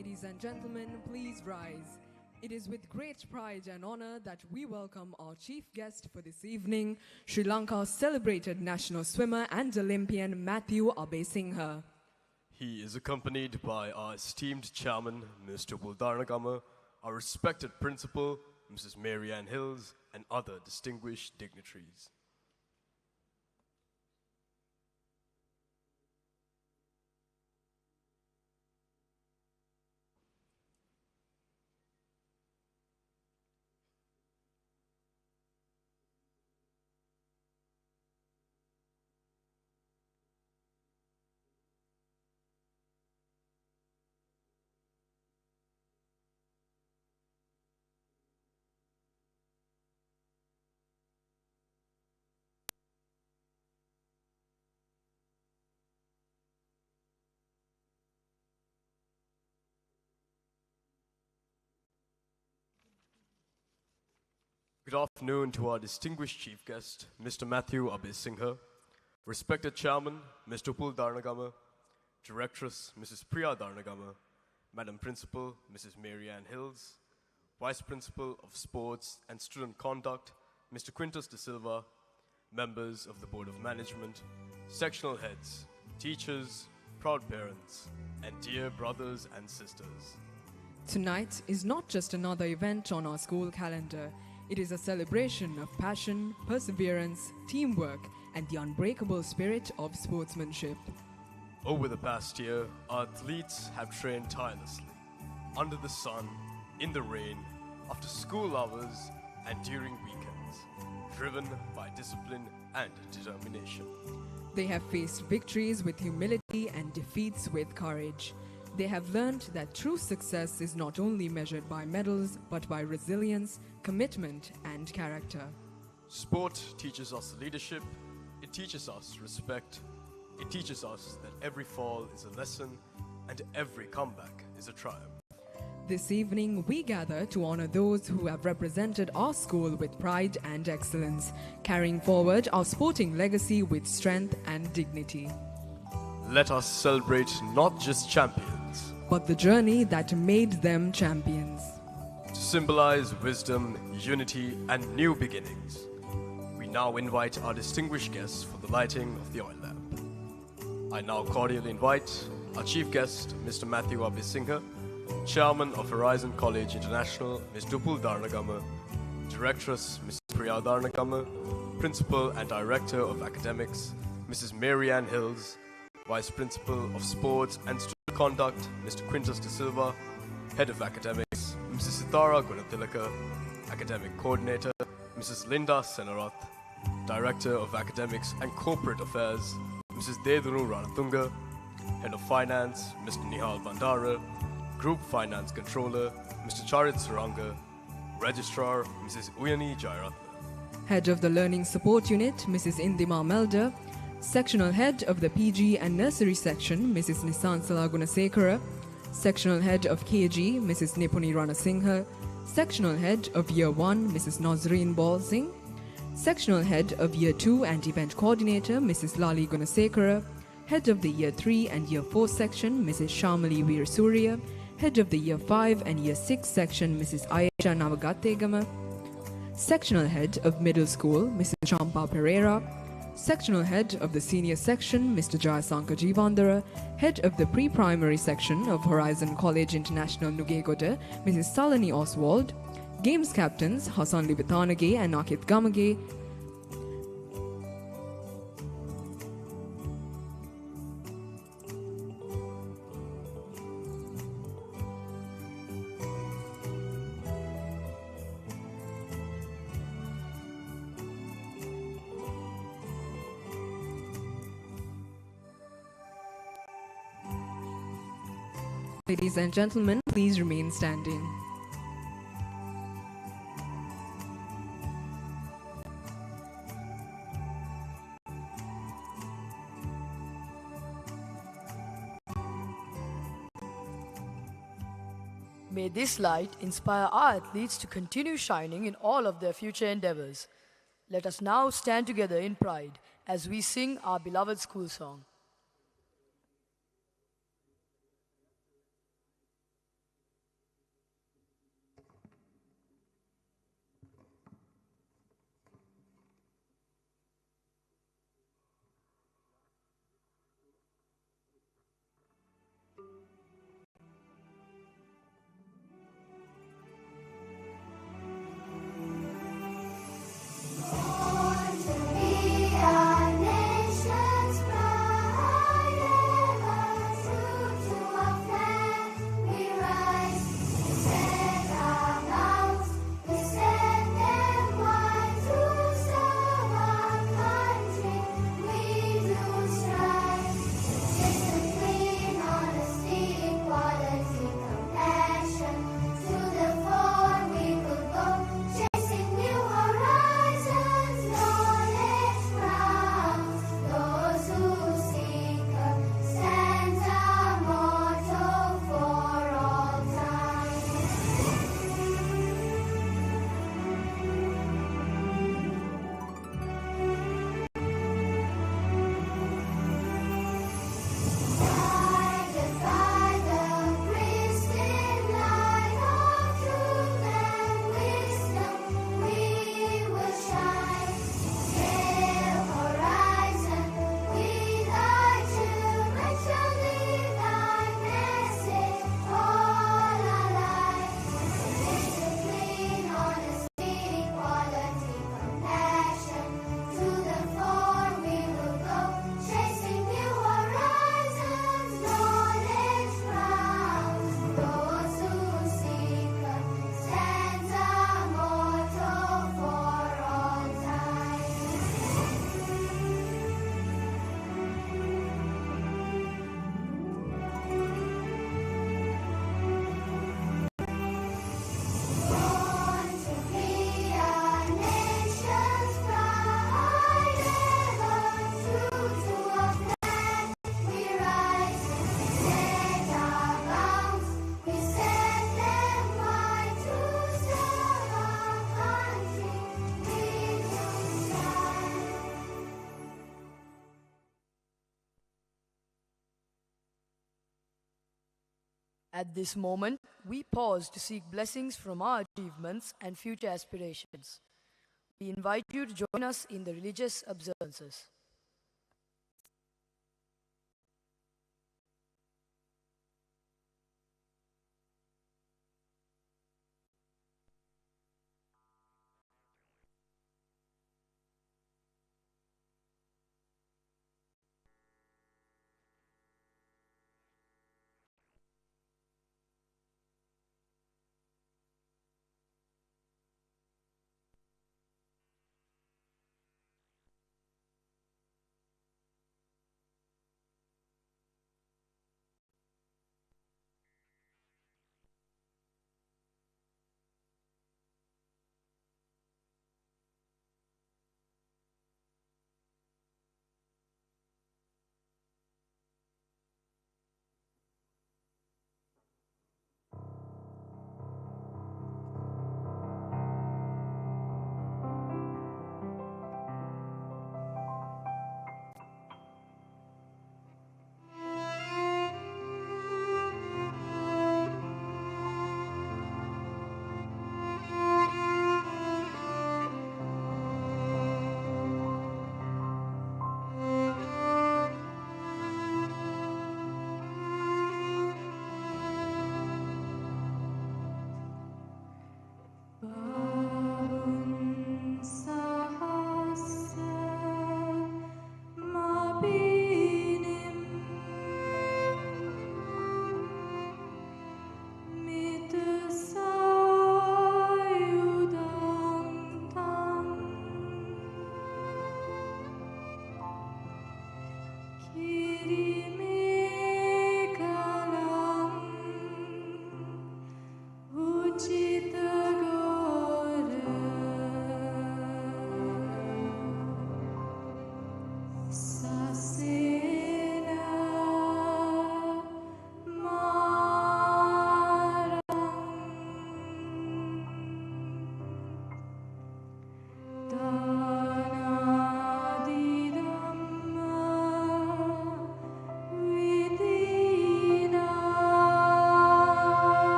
Ladies and gentlemen, please rise. It is with great pride and honor that we welcome our chief guest for this evening, Sri Lanka's celebrated national swimmer and Olympian Matthew Abesinghe. He is accompanied by our esteemed chairman, Mr. Buldarnagama, our respected principal, Mrs. Mary Ann Hills, and other distinguished dignitaries. Good afternoon to our distinguished chief guest, Mr. Matthew Abesinghe, respected chairman, Mr. Pul Darnagama, directress, Mrs. Priya Darnagama, Madam Principal, Mrs. Mary Ann Hills, Vice Principal of Sports and Student Conduct, Mr. Quintus De Silva, members of the Board of Management, sectional heads, teachers, proud parents, and dear brothers and sisters. Tonight is not just another event on our school calendar. It is a celebration of passion, perseverance, teamwork, and the unbreakable spirit of sportsmanship. Over the past year, our athletes have trained tirelessly, under the sun, in the rain, after school hours, and during weekends, driven by discipline and determination. They have faced victories with humility and defeats with courage. They have learned that true success is not only measured by medals, but by resilience, commitment, and character. Sport teaches us leadership, it teaches us respect, it teaches us that every fall is a lesson, and every comeback is a triumph. This evening, we gather to honor those who have represented our school with pride and excellence, carrying forward our sporting legacy with strength and dignity. Let us celebrate not just champions, but the journey that made them champions. To symbolize wisdom, unity, and new beginnings, we now invite our distinguished guests for the lighting of the oil lamp. I now cordially invite our chief guest, Mr. Matthew Abesinghe, Chairman of Horizon College International, Ms. Dupul Darnagama, Directress, Ms. Priya Darnagama, Principal and Director of Academics, Mrs. Mary Ann Hills, Vice Principal of Sports and Student Conduct, Mr. Quintus De Silva, Head of Academics, Mrs. Sitara Gunatilaka, Academic Coordinator, Mrs. Linda Senarath, Director of Academics and Corporate Affairs, Mrs. Dedunu Ranatunga, Head of Finance, Mr. Nihal Bandara, Group Finance Controller, Mr. Charit Suranga, Registrar, Mrs. Uyani Jairatna. Head of the Learning Support Unit, Mrs. Indima Melda, Sectional Head of the PG and Nursery Section, Mrs. Nissan Salagunasekara, Sectional Head of KG, Mrs. Nipuni Ranasinghe, Sectional Head of Year 1, Mrs. Nazreen Bal Singh, Sectional Head of Year 2 and Event Coordinator, Mrs. Lali Gunasekara, Head of the Year 3 and Year 4 Section, Mrs. Shamali Veer Surya, Head of the Year 5 and Year 6 Section, Mrs. Ayesha Navagategama, Sectional Head of Middle School, Mrs. Champa Pereira, Sectional Head of the Senior Section, Mr. Jayasanka Jivandara, Head of the Pre-Primary Section of Horizon College International Nugegode, Mrs. Salani Oswald, Games Captains Hassan Libitanage and Akit Gamage, Ladies and gentlemen, please remain standing. May this light inspire our athletes to continue shining in all of their future endeavors. Let us now stand together in pride as we sing our beloved school song. At this moment, we pause to seek blessings from our achievements and future aspirations. We invite you to join us in the religious observances.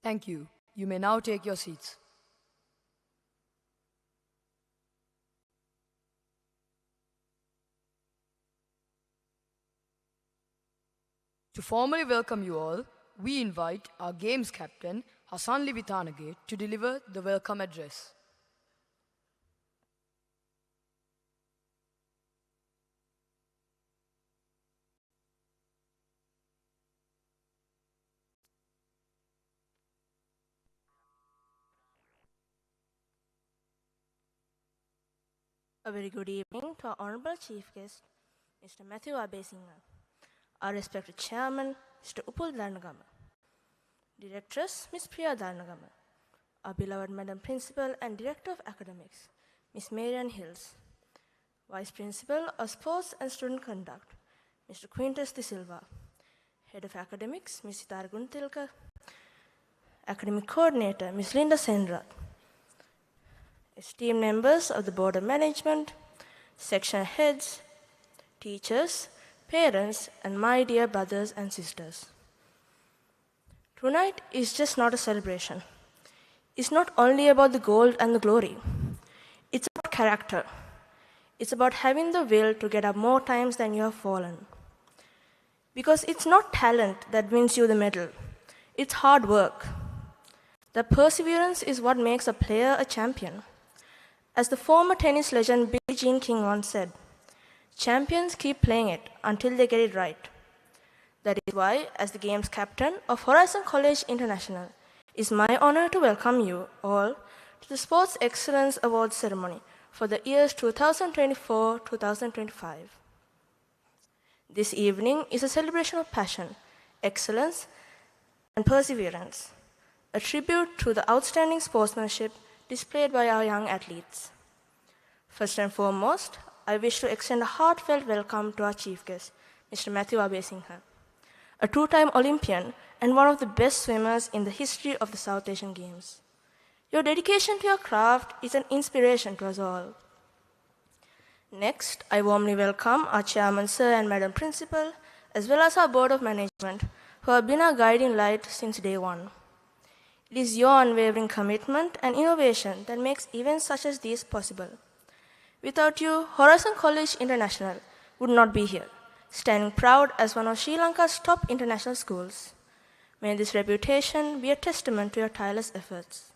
Thank you. You may now take your seats. To formally welcome you all, we invite our Games Captain, Hassan Libitanage, to deliver the welcome address. A very good evening to our Honorable Chief Guest, Mr. Matthew Abesingha, our respected Chairman, Mr. Upul Dharnagama, Directress, Ms. Priya Dharnagama, our beloved Madam Principal and Director of Academics, Ms. Marian Hills, Vice Principal of Sports and Student Conduct, Mr. Quintus De Silva, Head of Academics, Ms. Sitara Guntilka, Academic Coordinator, Ms. Linda Sendra, esteemed members of the Board of Management, section heads, teachers, parents, and my dear brothers and sisters. Tonight is just not a celebration. It's not only about the gold and the glory. It's about character. It's about having the will to get up more times than you have fallen. Because it's not talent that wins you the medal. It's hard work. The perseverance is what makes a player a champion. As the former tennis legend Billie Jean King once said, champions keep playing it until they get it right. That is why, as the Games Captain of Horizon College International, it's my honor to welcome you all to the Sports Excellence Awards ceremony for the years 2024-2025. This evening is a celebration of passion, excellence, and perseverance, a tribute to the outstanding sportsmanship displayed by our young athletes. First and foremost, I wish to extend a heartfelt welcome to our chief guest, Mr. Matthew Abesingha, a two-time Olympian and one of the best swimmers in the history of the South Asian Games. Your dedication to your craft is an inspiration to us all. Next, I warmly welcome our Chairman, Sir, and Madam Principal, as well as our Board of Management, who have been our guiding light since day one. It is your unwavering commitment and innovation that makes events such as these possible. Without you, Horizon College International would not be here, standing proud as one of Sri Lanka's top international schools. May this reputation be a testament to your tireless efforts.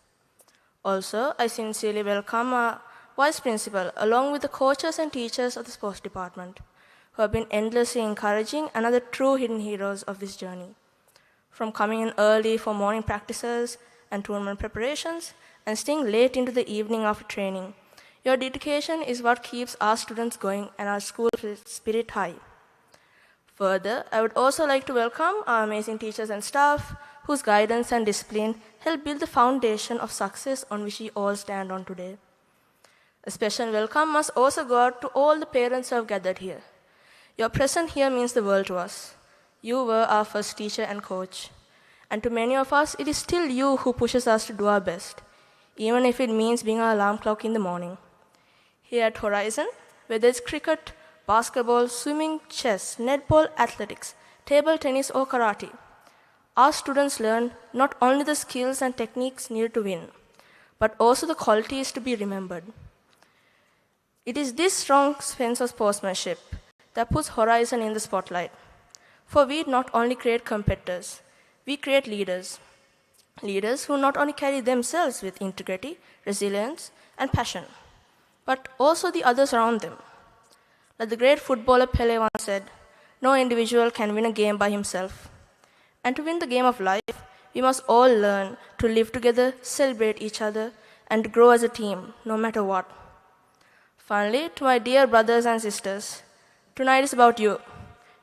Also, I sincerely welcome our Vice Principal, along with the coaches and teachers of the Sports Department, who have been endlessly encouraging and are the true hidden heroes of this journey. From coming in early for morning practices and tournament preparations, and staying late into the evening after training, your dedication is what keeps our students going and our school spirit high. Further, I would also like to welcome our amazing teachers and staff, whose guidance and discipline help build the foundation of success on which we all stand on today. A special welcome must also go out to all the parents who have gathered here. Your presence here means the world to us. You were our first teacher and coach. And to many of us, it is still you who pushes us to do our best, even if it means being our alarm clock in the morning. Here at Horizon, whether it's cricket, basketball, swimming, chess, netball, athletics, table tennis, or karate, our students learn not only the skills and techniques needed to win, but also the qualities to be remembered. It is this strong sense of sportsmanship that puts Horizon in the spotlight. For we not only create competitors, we create leaders. Leaders who not only carry themselves with integrity, resilience, and passion, but also the others around them. Like the great footballer Pele once said, no individual can win a game by himself. And to win the game of life, we must all learn to live together, celebrate each other, and grow as a team, no matter what. Finally, to my dear brothers and sisters, tonight is about you.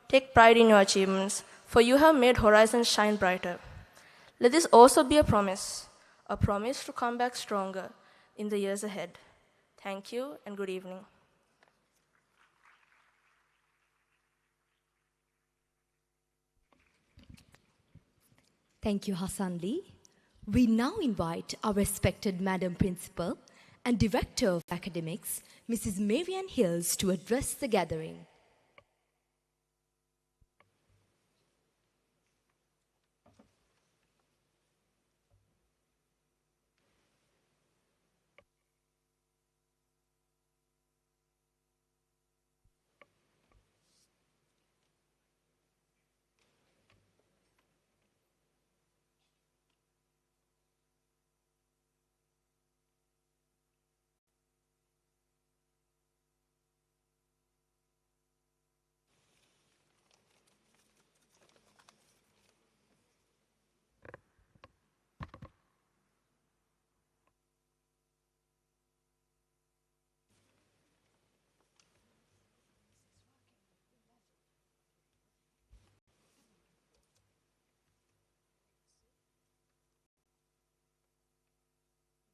Take pride in your achievements, for you have made Horizon shine brighter. Let this also be a promise to come back stronger in the years ahead. Thank you and good evening. Thank you, Hassan Lee. We now invite our respected Madam Principal and Director of Academics, Mrs. Marian Hills, to address the gathering.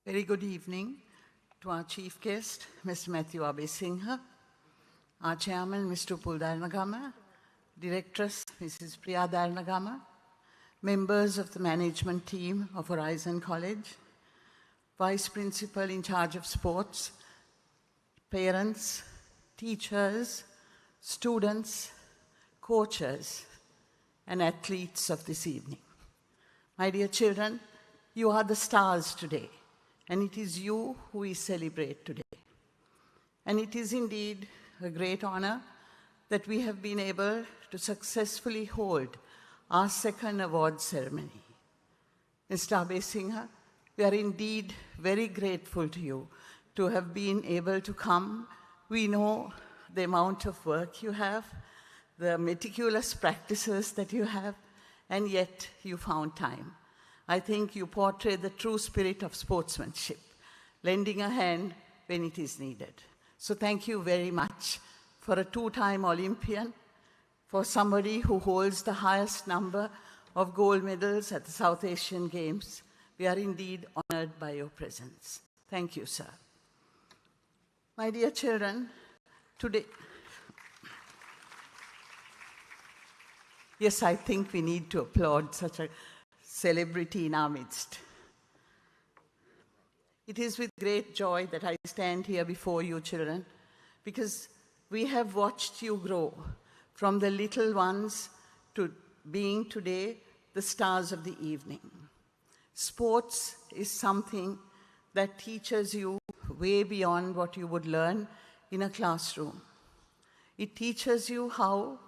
Very good evening to our chief guest, Mr. Matthew Abesinghe, our chairman, Mr. Upul Darnagama, directress, Mrs. Priya Darnagama, members of the management team of Horizon College, vice principal in charge of sports, parents, teachers, students, coaches, and athletes of this evening. My dear children, you are the stars today. And it is you who we celebrate today. And it is indeed a great honor that we have been able to successfully hold our second award ceremony. Mr. Abesinghe, we are indeed very grateful to you to have been able to come. We know the amount of work you have, the meticulous practices that you have, and yet you found time. I think you portray the true spirit of sportsmanship, lending a hand when it is needed. So thank you very much for a two-time Olympian, for somebody who holds the highest number of gold medals at the South Asian Games. We are indeed honored by your presence. Thank you, sir. My dear children, today, yes, I think we need to applaud such a celebrity in our midst. It is with great joy that I stand here before you, children, because we have watched you grow from the little ones to being today the stars of the evening. Sports is something that teaches you way beyond what you would learn in a classroom. It teaches you how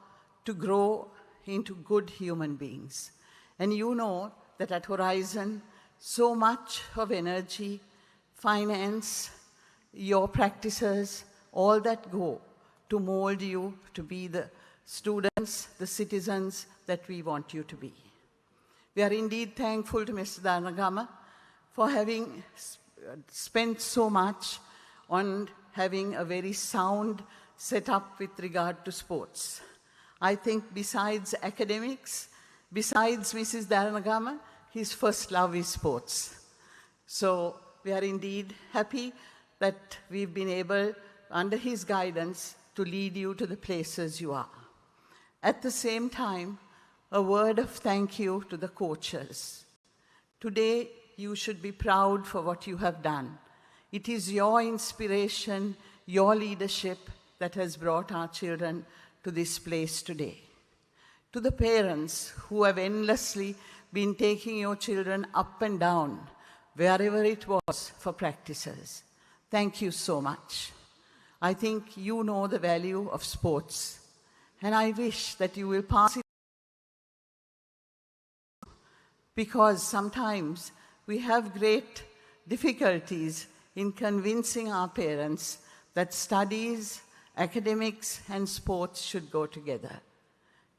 to grow into good human beings. And you know that at Horizon, so much of energy, finance, your practices, all that go to mold you to be the students, the citizens that we want you to be. We are indeed thankful to Mr. Darnagama for having spent so much on having a very sound setup with regard to sports. I think besides academics, besides Mrs. Darnagama, his first love is sports. So we are indeed happy that we've been able, under his guidance, to lead you to the places you are. At the same time, a word of thank you to the coaches. Today, you should be proud for what you have done. It is your inspiration, your leadership that has brought our children to this place today. To the parents who have endlessly been taking your children up and down, wherever it was, for practices, thank you so much. I think you know the value of sports, and I wish that you will pass it because sometimes we have great difficulties in convincing our parents that studies, academics, and sports should go together.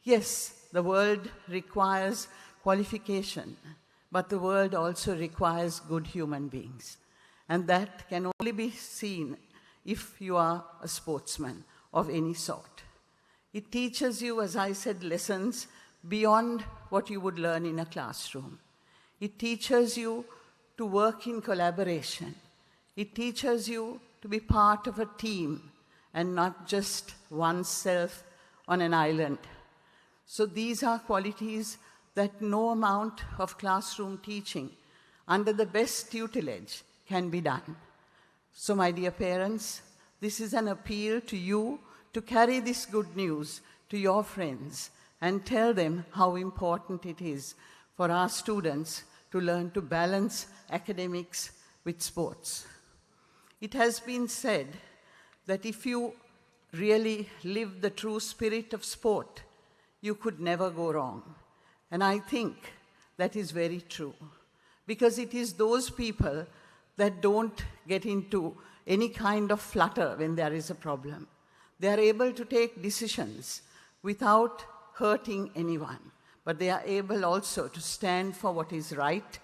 Yes, the world requires qualification, but the world also requires good human beings. And that can only be seen if you are a sportsman of any sort. It teaches you, as I said, lessons beyond what you would learn in a classroom. It teaches you to work in collaboration. It teaches you to be part of a team and not just oneself on an island. So these are qualities that no amount of classroom teaching under the best tutelage can be done. So my dear parents, this is an appeal to you to carry this good news to your friends and tell them how important it is for our students to learn to balance academics with sports. It has been said that if you really live the true spirit of sport, you could never go wrong. And I think that is very true, because it is those people that don't get into any kind of flutter when there is a problem. They are able to take decisions without hurting anyone, but they are able also to stand for what is right,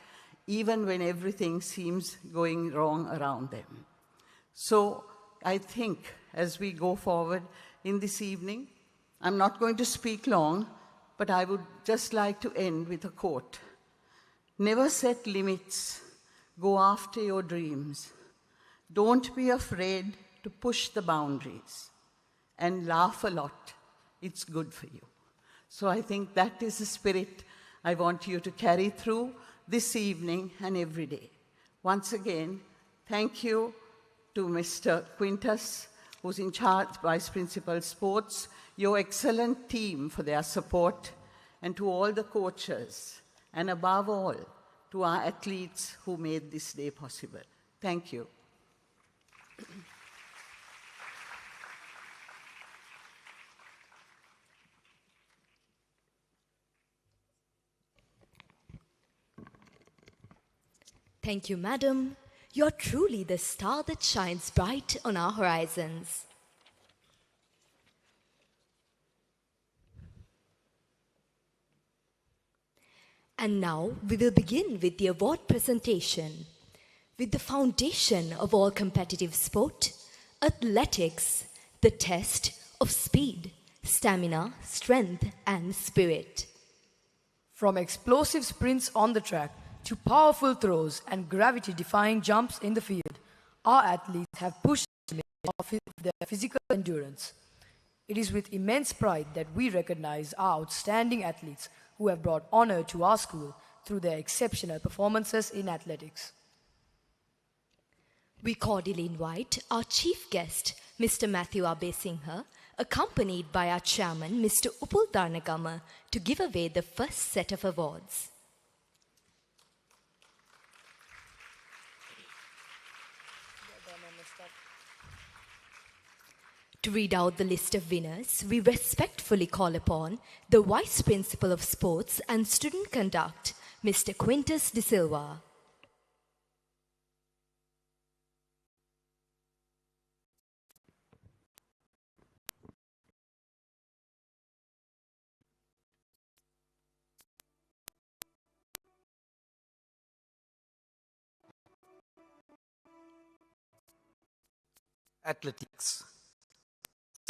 even when everything seems going wrong around them. So I think as we go forward in this evening, I'm not going to speak long, but I would just like to end with a quote. Never set limits. Go after your dreams. Don't be afraid to push the boundaries. And laugh a lot. It's good for you. So I think that is the spirit I want you to carry through this evening and every day. Once again, thank you to Mr. Quintus, who's in charge, Vice Principal Sports, your excellent team for their support, and to all the coaches, and above all, to our athletes who made this day possible. Thank you. Thank you, madam. You're truly the star that shines bright on our horizons. And now we will begin with the award presentation. With the foundation of all competitive sport, athletics, the test of speed, stamina, strength, and spirit. From explosive sprints on the track to powerful throws and gravity-defying jumps in the field, our athletes have pushed the limits of their physical endurance. It is with immense pride that we recognize our outstanding athletes who have brought honor to our school through their exceptional performances in athletics. We cordially invite our chief guest, Mr. Matthew Abesinghe, accompanied by our chairman, Mr. Upul Darnagama, to give away the first set of awards. To read out the list of winners, we respectfully call upon the Vice Principal of Sports and Student Conduct, Mr. Quintus De Silva. Athletics.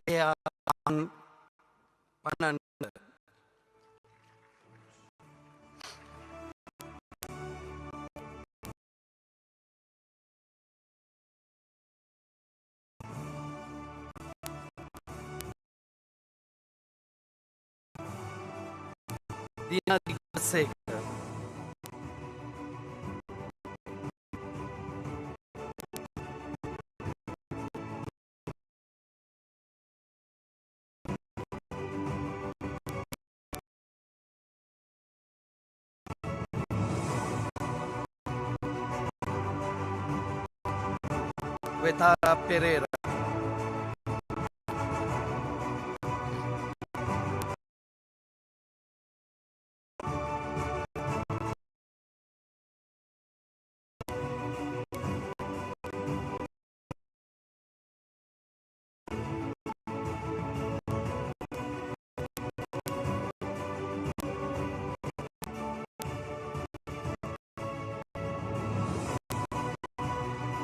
They are one under. Dina Digasek. Vetara Pereira.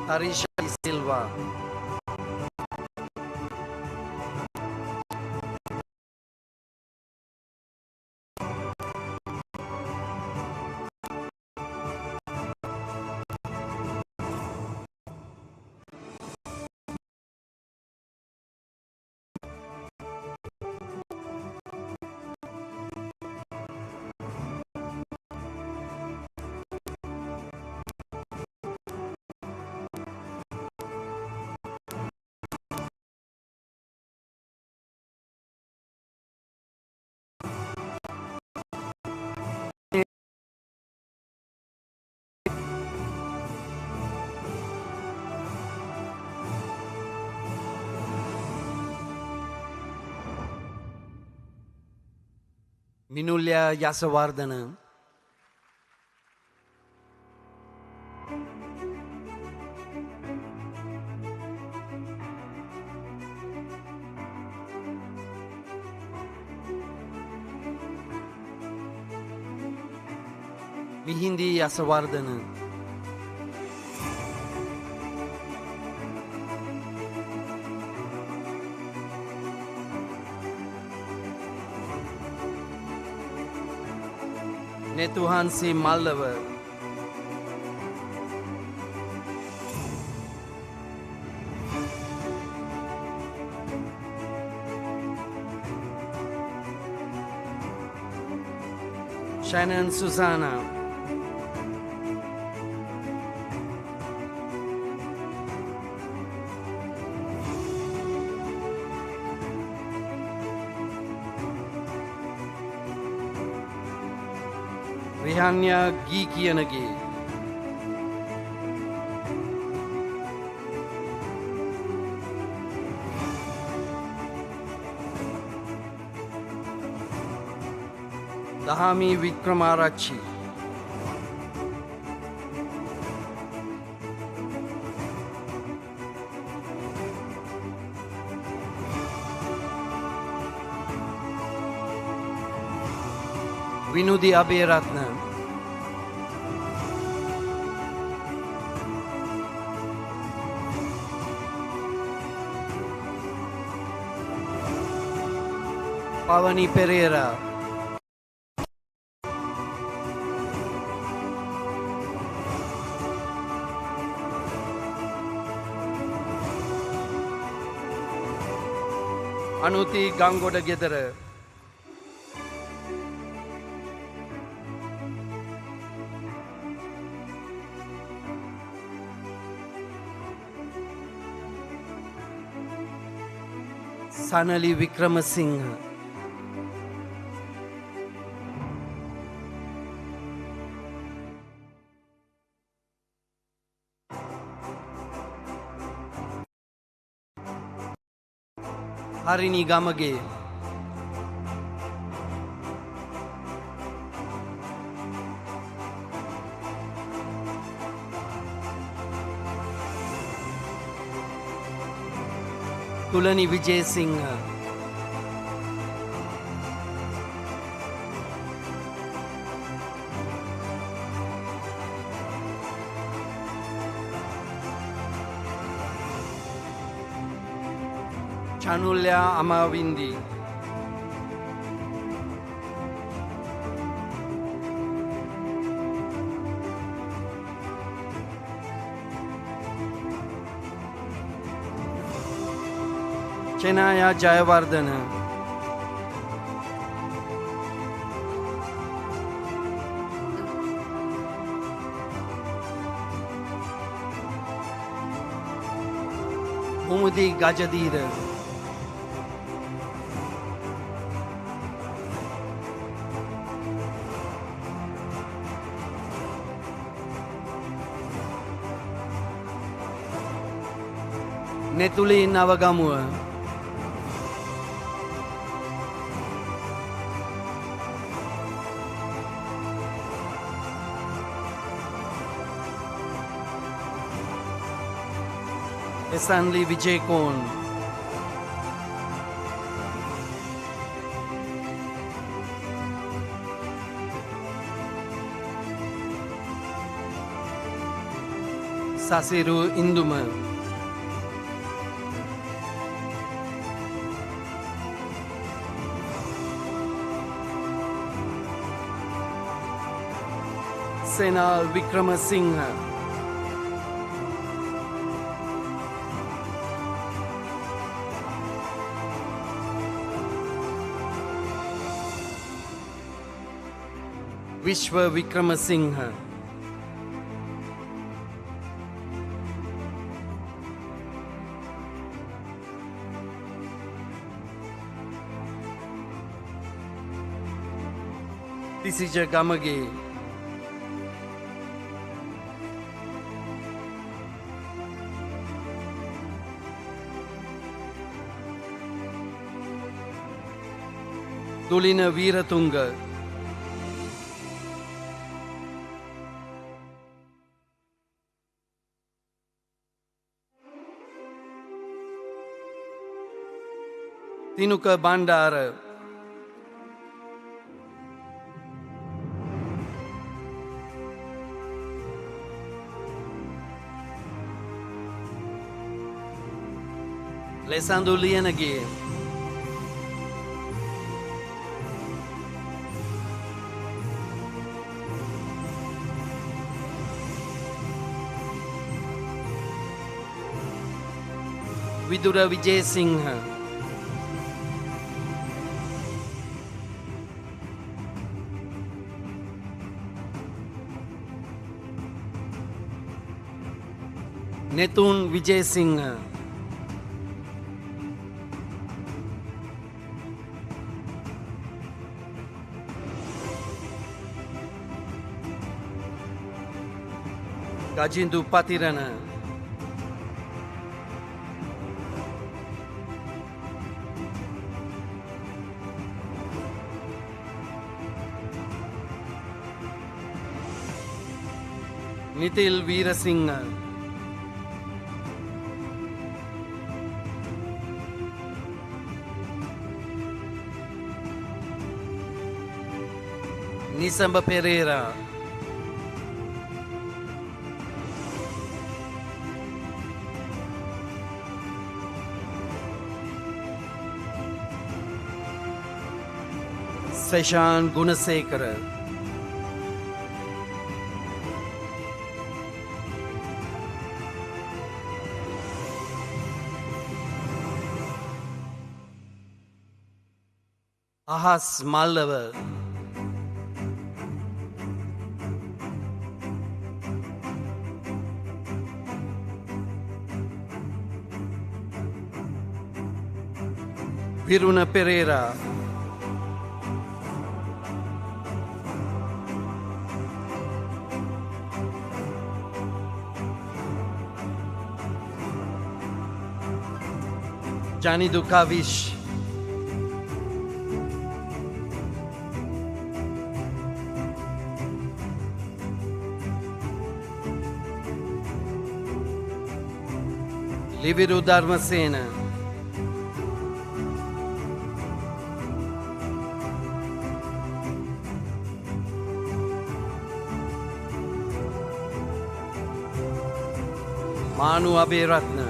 Tarisha Silva, Minulya Yasavardhana, Mihindi Yasavardhana, Netuhansi Mallava, Shannon Susanna, Rihanya Gikiyanagi, Dahami Vikramarachi, Vinudi Abhiratna, Pavani Pereira, Anuti Gangoda Gedara, Sanali Vikramasinghe, Harini Gamage, Tulani Vijay Singh, Chanulya Amavindi, Chenaya Jayavardhana, Umudi Gajadira, Netuli Navagamua, Esanli Vijay Kon, Sasiru Induma. Senal Vikramasinghe. Vishwa Vikramasinghe. Tisija Gamage. Dulina Veeratunga. Tinuka Bandara. Lesandu Lianagi. Vidura Vijay Singha. Netun Vijay Singha. Gajindu Patirana. Nitil Veerasinghe. Nisamba Pereira. Seshan Gunasekara. Ahas Mallava. Viruna Pereira. Jani Dukavish. Liviru Dharmasena. Manu Abiratna.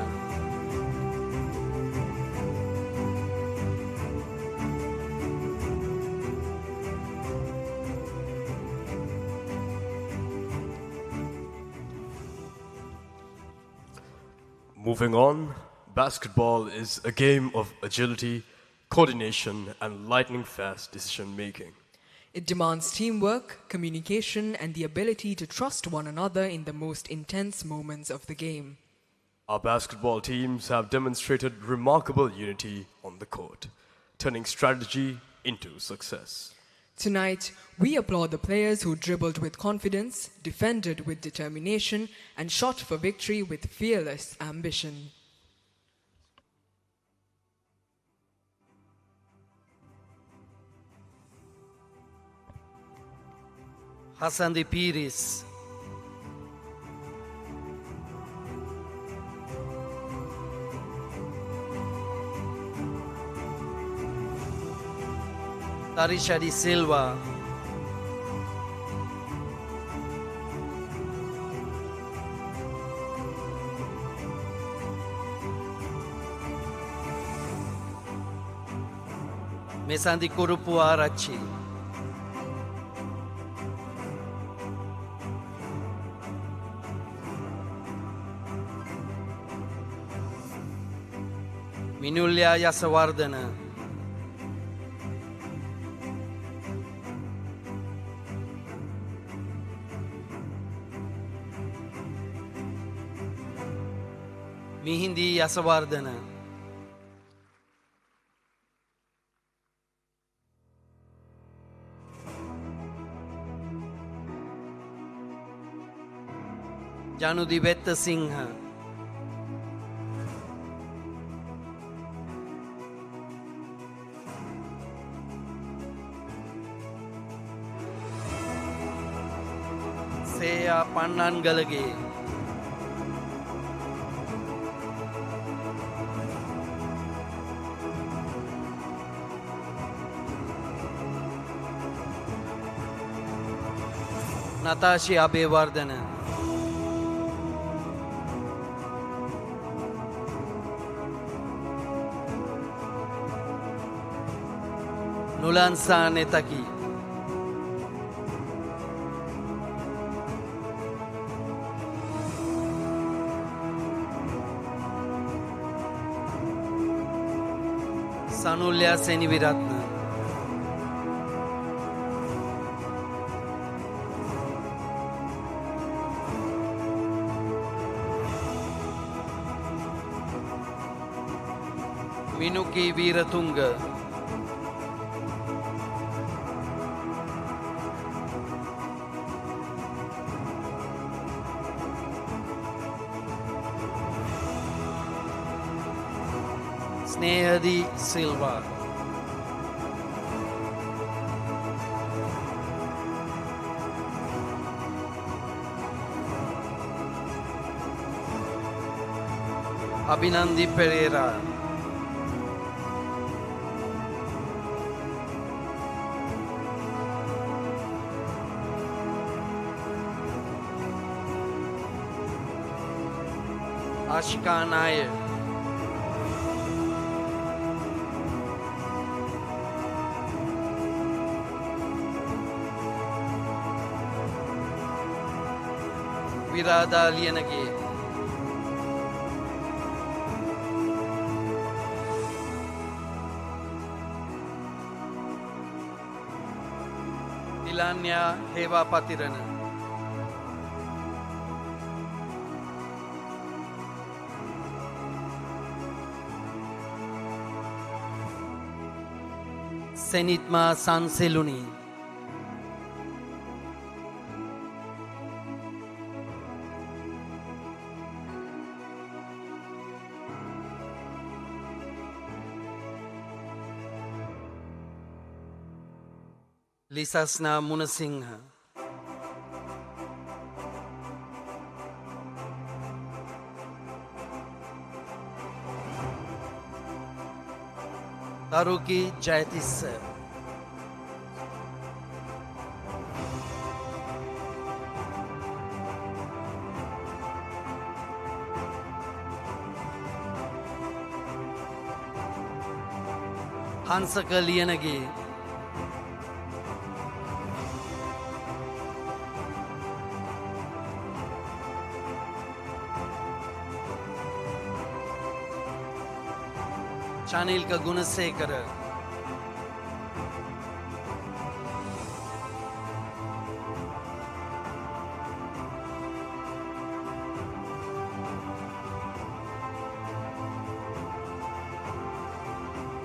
Moving on, basketball is a game of agility, coordination, and lightning-fast decision-making. It demands teamwork, communication, and the ability to trust one another in the most intense moments of the game. Our basketball teams have demonstrated remarkable unity on the court, turning strategy into success. Tonight, we applaud the players who dribbled with confidence, defended with determination, and shot for victory with fearless ambition. Hasandi Pires. Tarisha de Silva. Mesandi Kurupu Arachi. Minulya Yasawardana. Mihindi Yasawardana. Janudivetta Singha. Seya Pannangalage. Natashi Abewardana. Nulansa Netaki. Sanulya Seniviratna. Minuki Viratunga. Snehadi Silva. Abhinandi Pereira. Ashika Nair. Virada Lienage. Dilanya Heva Patirana. Senitma Sanseluni. Lisasna Munasingha. Taruki Jayatissa. Hansaka Lianagi. Chanilka Gunasekara.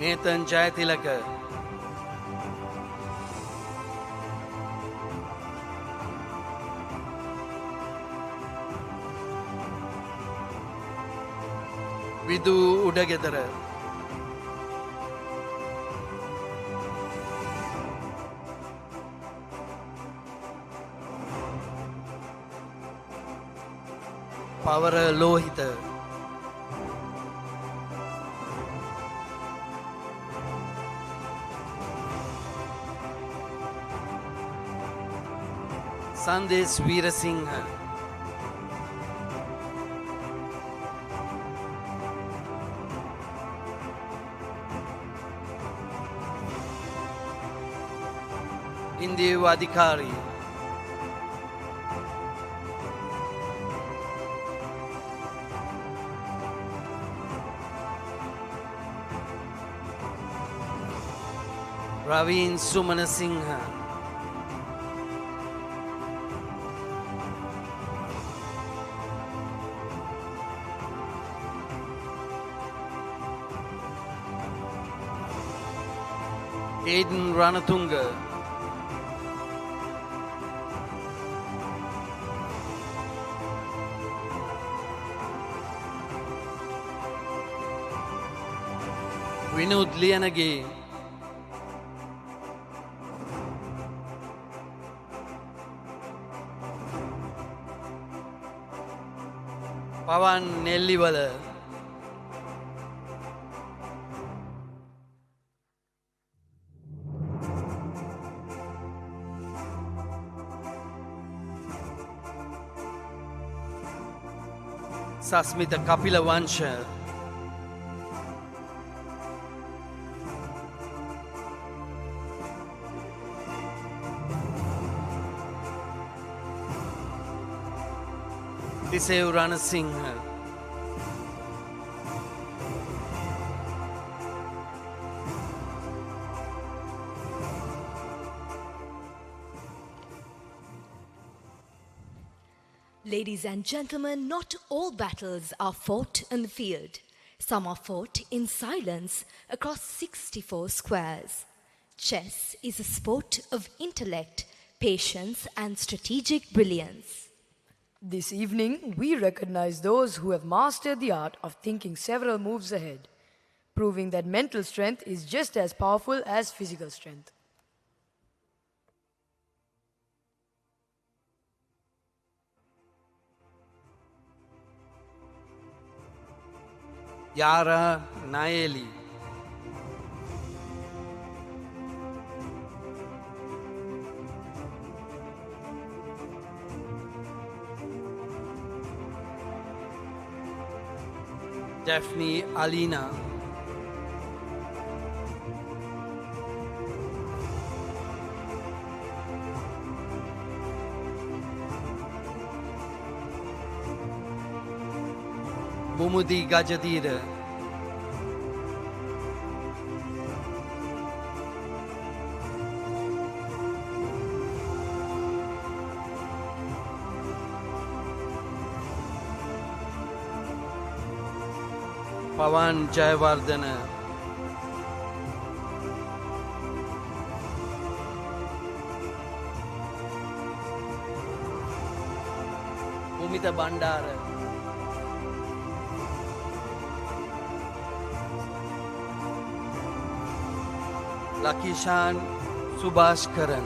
Nathan Jayatilaka. Vidu Udagetara. Pavara Lohita. Sandesh Veerasingha. Hindiyu Adhikari. Raveen Sumanasinghe. Aiden Ranatunga. Vinud Liyanage. Pawan Nelliwala. Sasmita Kapilawansha. Tisev Ranasinghe. Ladies and gentlemen, not all battles are fought in the field. Some are fought in silence across 64 squares. Chess is a sport of intellect, patience, and strategic brilliance. This evening, we recognize those who have mastered the art of thinking several moves ahead, proving that mental strength is just as powerful as physical strength. Yara Nayeli. Daphne Alina. Mumudi Gajadira. Pawan Jayawardena. Umita Bandara. Lakishan Subhash Karan.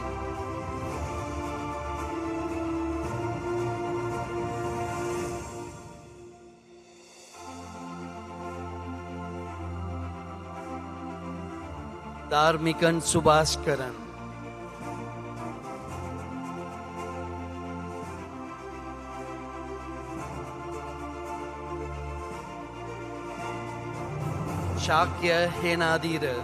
Dharmikan Subhash Karan. Shakya Henadira.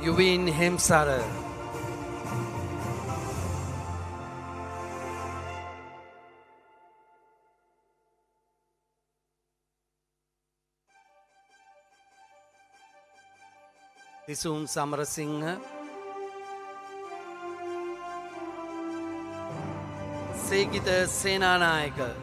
Yuvin Hemsara. Tisum Samarasinghe. Segita Senanayaka.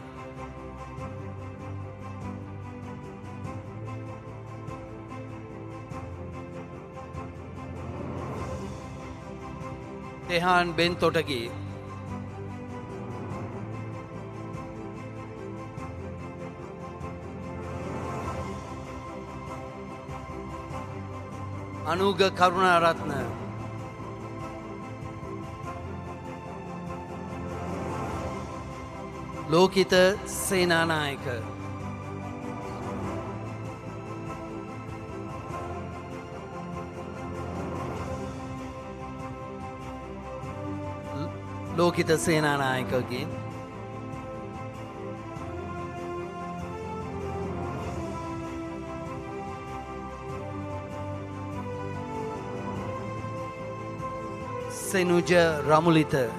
Tehan Bentotagi. Anuga Karunaratna. Lokita Senanayaka. Lokita Senanayaka again. Senuja Ramulita.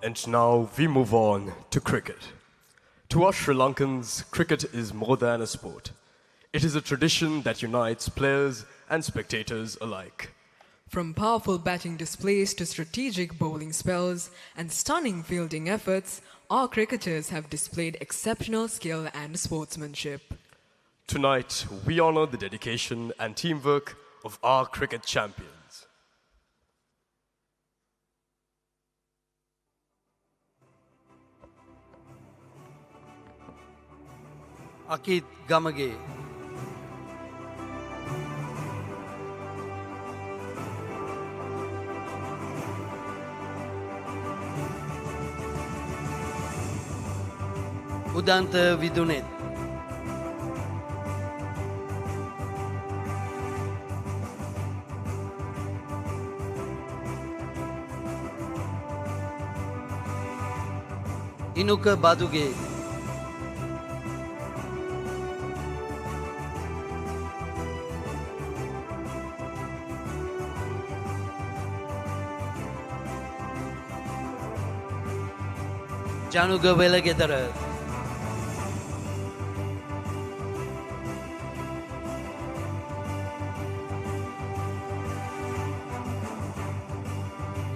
And now we move on to cricket. To us Sri Lankans, cricket is more than a sport. It is a tradition that unites players and spectators alike. From powerful batting displays to strategic bowling spells and stunning fielding efforts, our cricketers have displayed exceptional skill and sportsmanship. Tonight, we honor the dedication and teamwork of our cricket champions. Akit Gamage. Udanta Vidunet. Inuka Baduge. Januga Velagetara.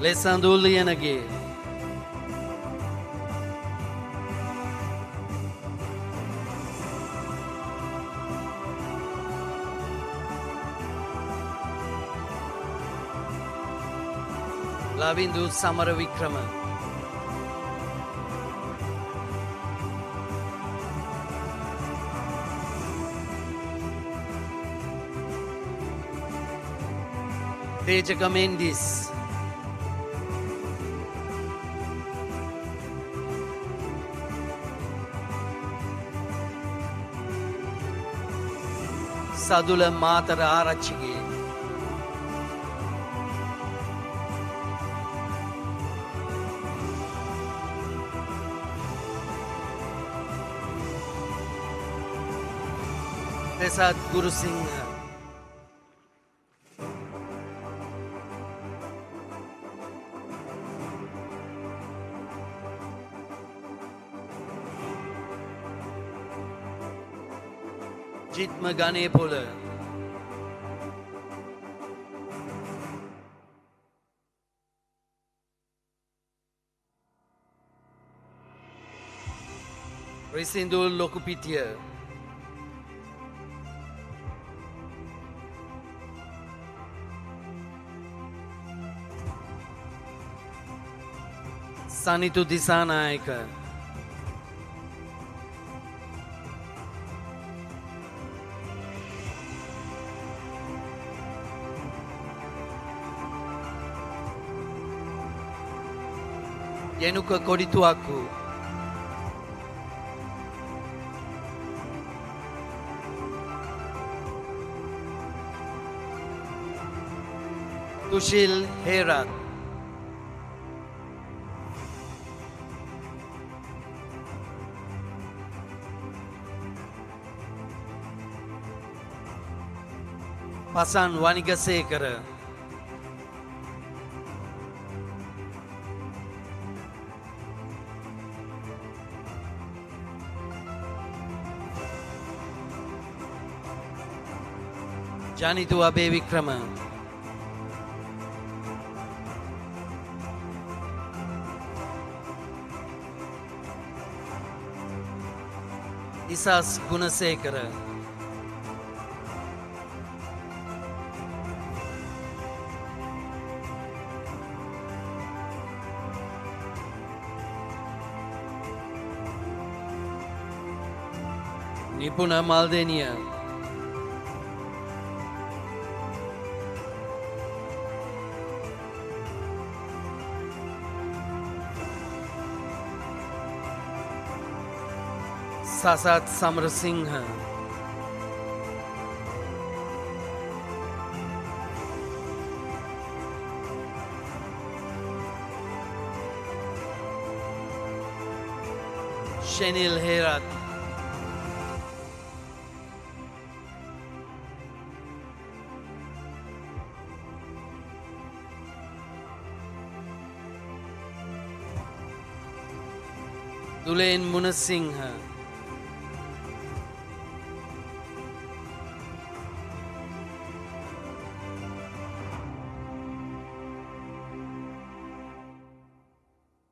Lesandulianage. Lavindu Samaravikrama. Tejaka Mendis. Sadula Matara Arachigi. Pesat Guru Singh. Jitma Ganepola. Risindul Lokupitia. Sanitu Disanaika. Yenuka Kodituaku. Tushil Herat. Pasan Wanigasekara. Janitu Abe Vikrama. Isas Gunasekara. Nipuna Maldenia. Sasat Samrasingha. Shenil Herat. Dulain Munasingha.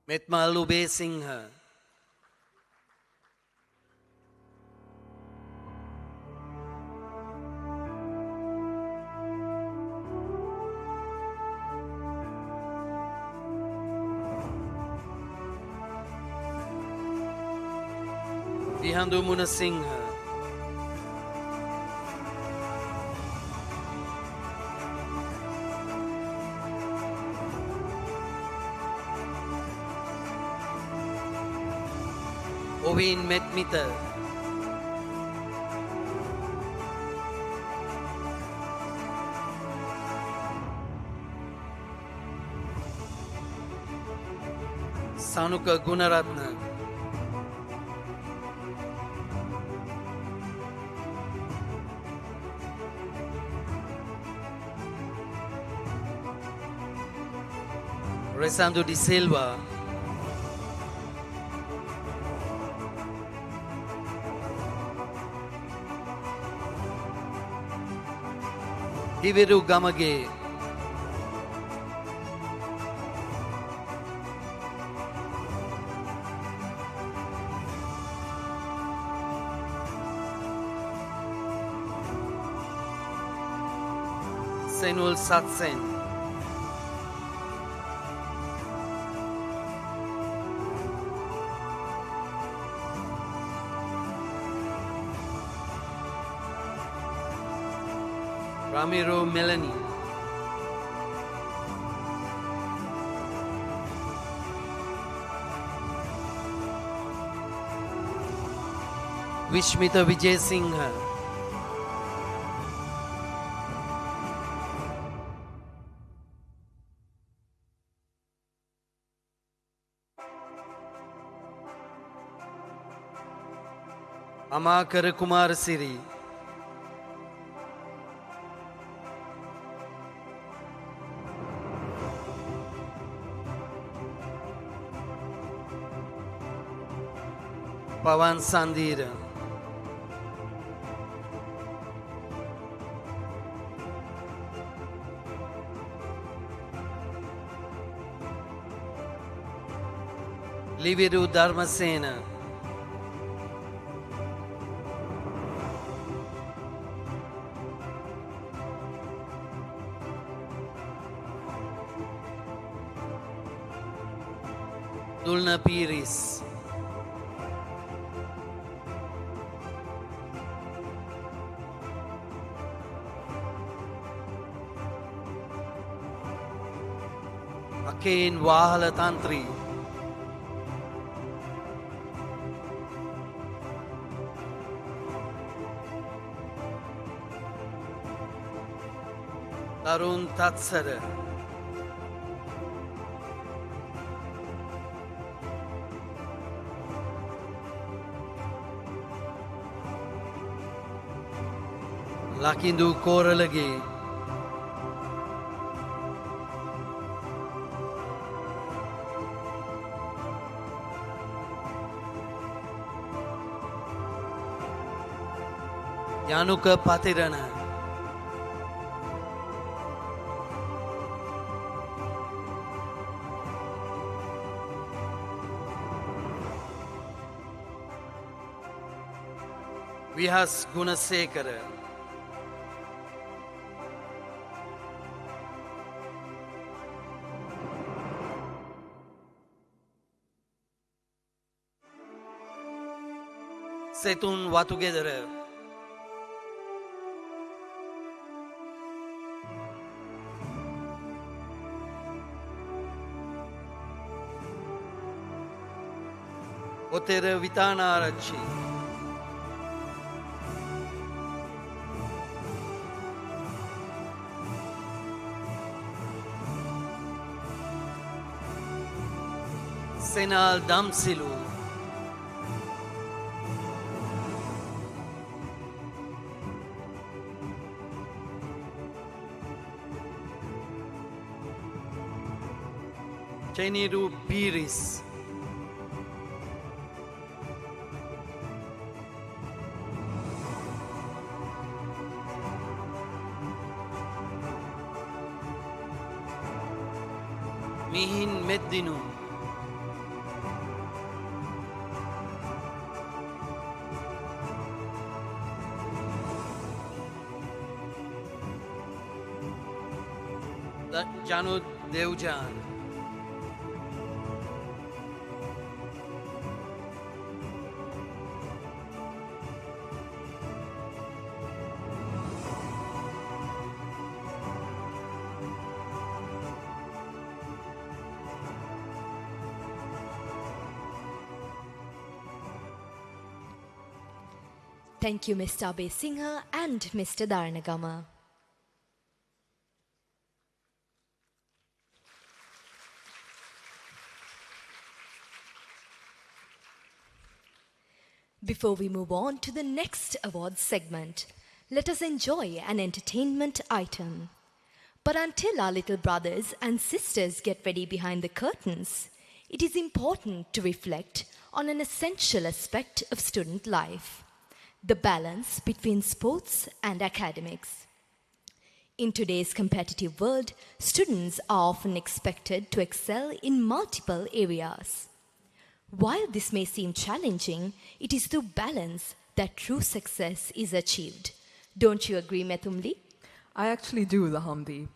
Metmal Ube Singha. Vihandu Munasingha. Ovin Metmita. Sanuka Gunaratna. Resando de Silva. Hiviru Gamage. Senul Satsen. Ramiro Melanie. Vishmita Vijay Singha. Amakar Kumar Siri. Pawan Sandira. Liviru Dharmasena. Dulna Piris. Akin Wahala Tantri. Tarun Tatsara. Lakindu Koralagi. Yanuka Patirana. Vihas Gunasekara. Setun Watugedara. Otera Vitana Arachi. Senal Damsilu. Teniru Biris. Mihin Meddinu. Janud Devjan. Thank you, Mr. Abhay Singha and Mr. Dharanagama. Before we move on to the next awards segment, let us enjoy an entertainment item. But until our little brothers and sisters get ready behind the curtains, it is important to reflect on an essential aspect of student life: the balance between sports and academics. In today's competitive world, students are often expected to excel in multiple areas. While this may seem challenging, it is through balance that true success is achieved. Don't you agree, Methumli? I actually do, Lahamdi.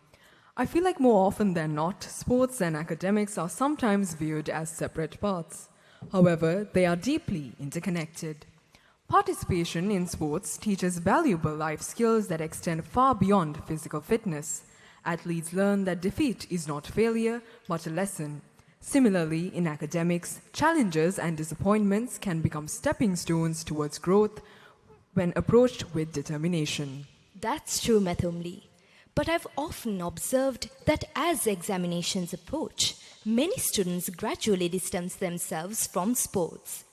I feel like more often than not, sports and academics are sometimes viewed as separate paths. However, they are deeply interconnected. Participation in sports teaches valuable life skills that extend far beyond physical fitness. Athletes learn that defeat is not failure, but a lesson. Similarly, in academics, challenges and disappointments can become stepping stones towards growth when approached with determination. That's true, Methumli. But I've often observed that as examinations approach, many students gradually distance themselves from sports.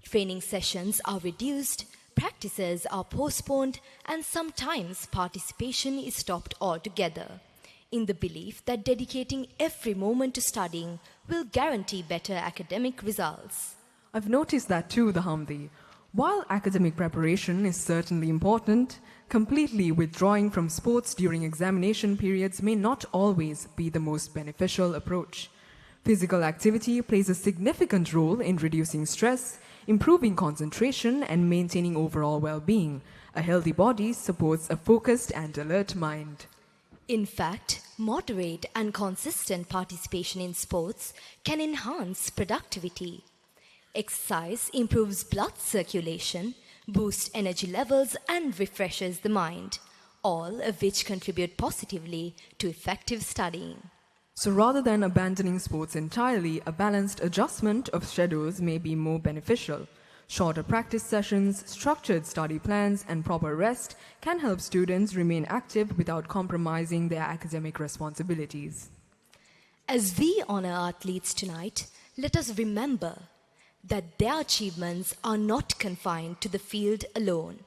Training sessions are reduced, practices are postponed, and sometimes participation is stopped altogether, in the belief that dedicating every moment to studying will guarantee better academic results. I've noticed that too, Hamdi. While academic preparation is certainly important, completely withdrawing from sports during examination periods may not always be the most beneficial approach. Physical activity plays a significant role in reducing stress, improving concentration, and maintaining overall well-being. A healthy body supports a focused and alert mind. In fact, moderate and consistent participation in sports can enhance productivity. Exercise improves blood circulation, boosts energy levels, and refreshes the mind, all of which contribute positively to effective studying. So rather than abandoning sports entirely, a balanced adjustment of schedules may be more beneficial. Shorter practice sessions, structured study plans, and proper rest can help students remain active without compromising their academic responsibilities. As we honor athletes tonight, let us remember that their achievements are not confined to the field alone.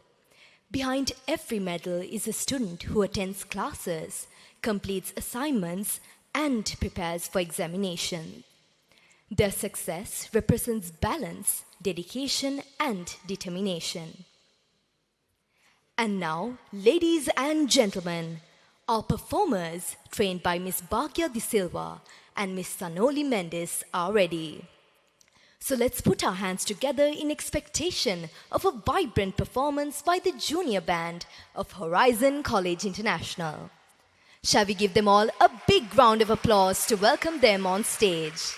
Behind every medal is a student who attends classes, completes assignments, and prepares for examination. Their success represents balance, dedication, and determination. And now, ladies and gentlemen, our performers, trained by Miss Bhagya De Silva and Miss Sanoli Mendes, are ready. So let's put our hands together in expectation of a vibrant performance by the junior band of Horizon College International. Shall we give them all a big round of applause to welcome them on stage?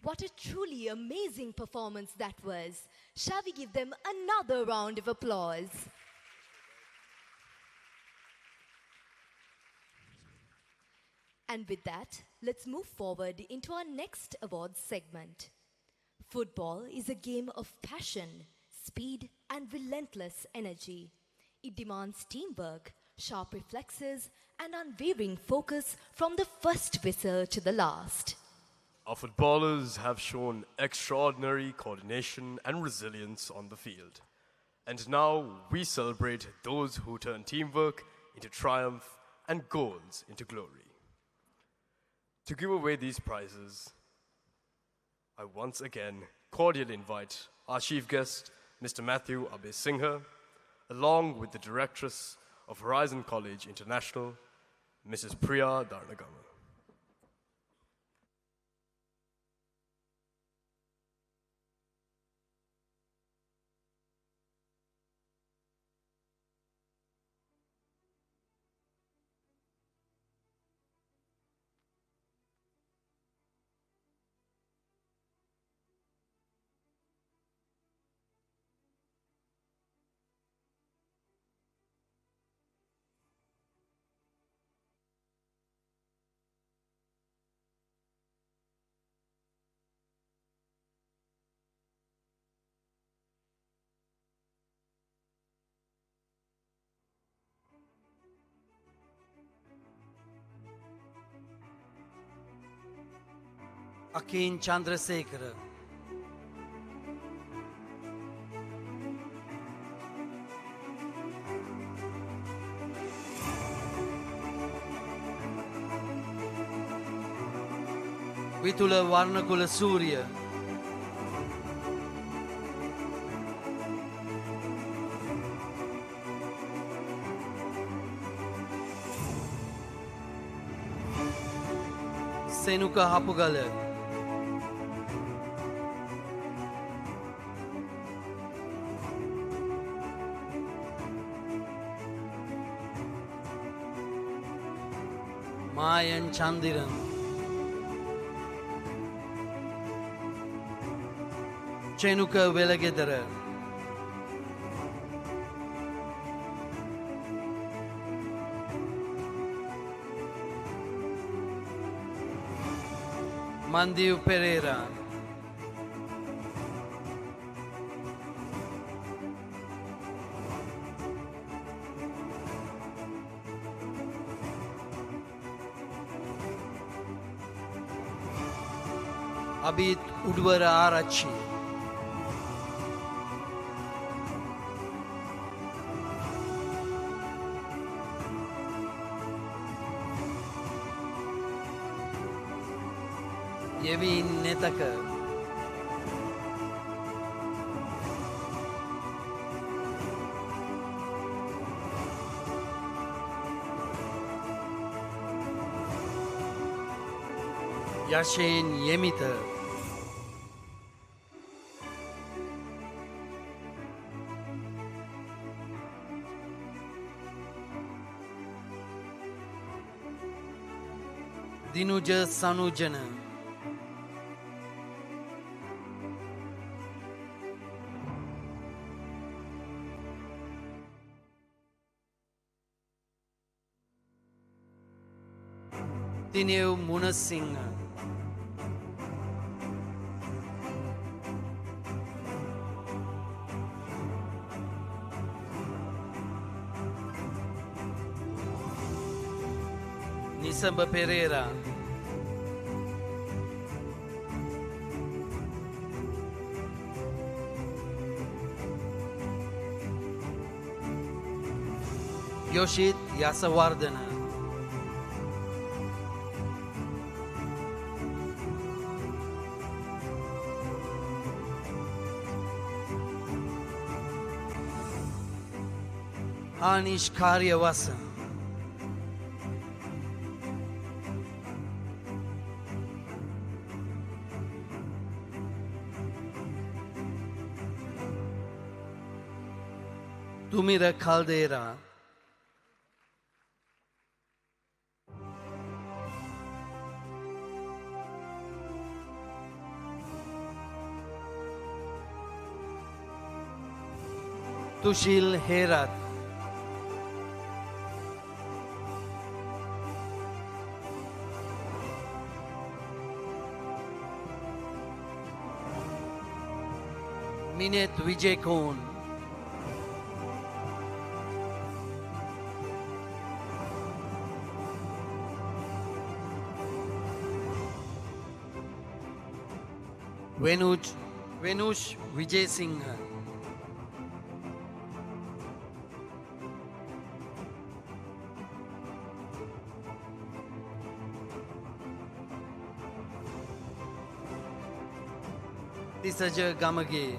What a truly amazing performance that was. Shall we give them another round of applause? And with that, let's move forward into our next awards segment. Football is a game of passion, speed, and relentless energy. It demands teamwork, sharp reflexes, and unwavering focus from the first whistle to the last. Our footballers have shown extraordinary coordination and resilience on the field. And now we celebrate those who turn teamwork into triumph and goals into glory. To give away these prizes, I once again cordially invite our chief guest, Mr. Matthew Abhay Singha, along with the directress of Horizon College International, Mrs. Priya Darnagama. Akin Chandrasekhara. Vitula Varnakula Surya. Senuka Hapugala. Mayan Chandiran. Chenuka Velagedara. Mandiu Pereira. Abid Udwara Arachi. Yevin Netaka. Yashin Yemita. Dinuja Sanujana. Dinev Munasingha. Nisamba Pereira. Yoshit Yasawardana. Anish Karyavasan. Tumira Caldera. Tushil Herat. Minet Vijay Kohn. Venush Vijay Singh. Tisaja Gamage.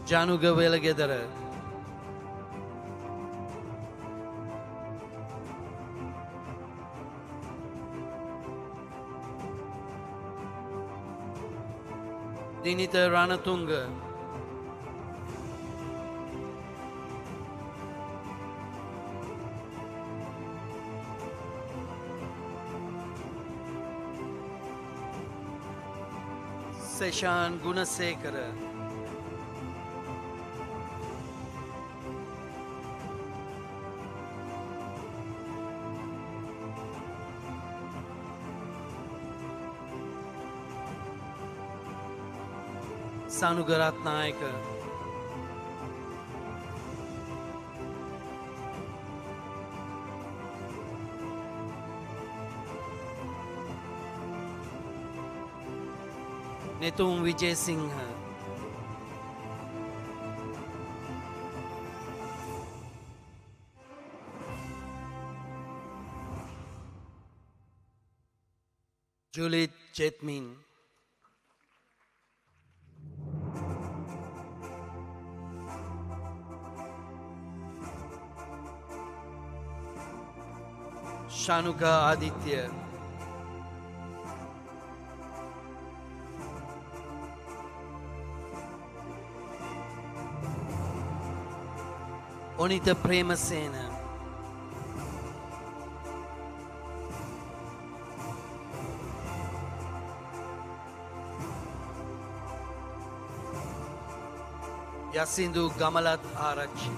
Januga Velagedara. Dinita Ranatunga. Seshan Gunasekara. Sanugarat Naika. Netum Vijay Singh. Juliet Jetmin. Shanuka Aditya. Onita Premasena. Yasindu Gamalat Arachi.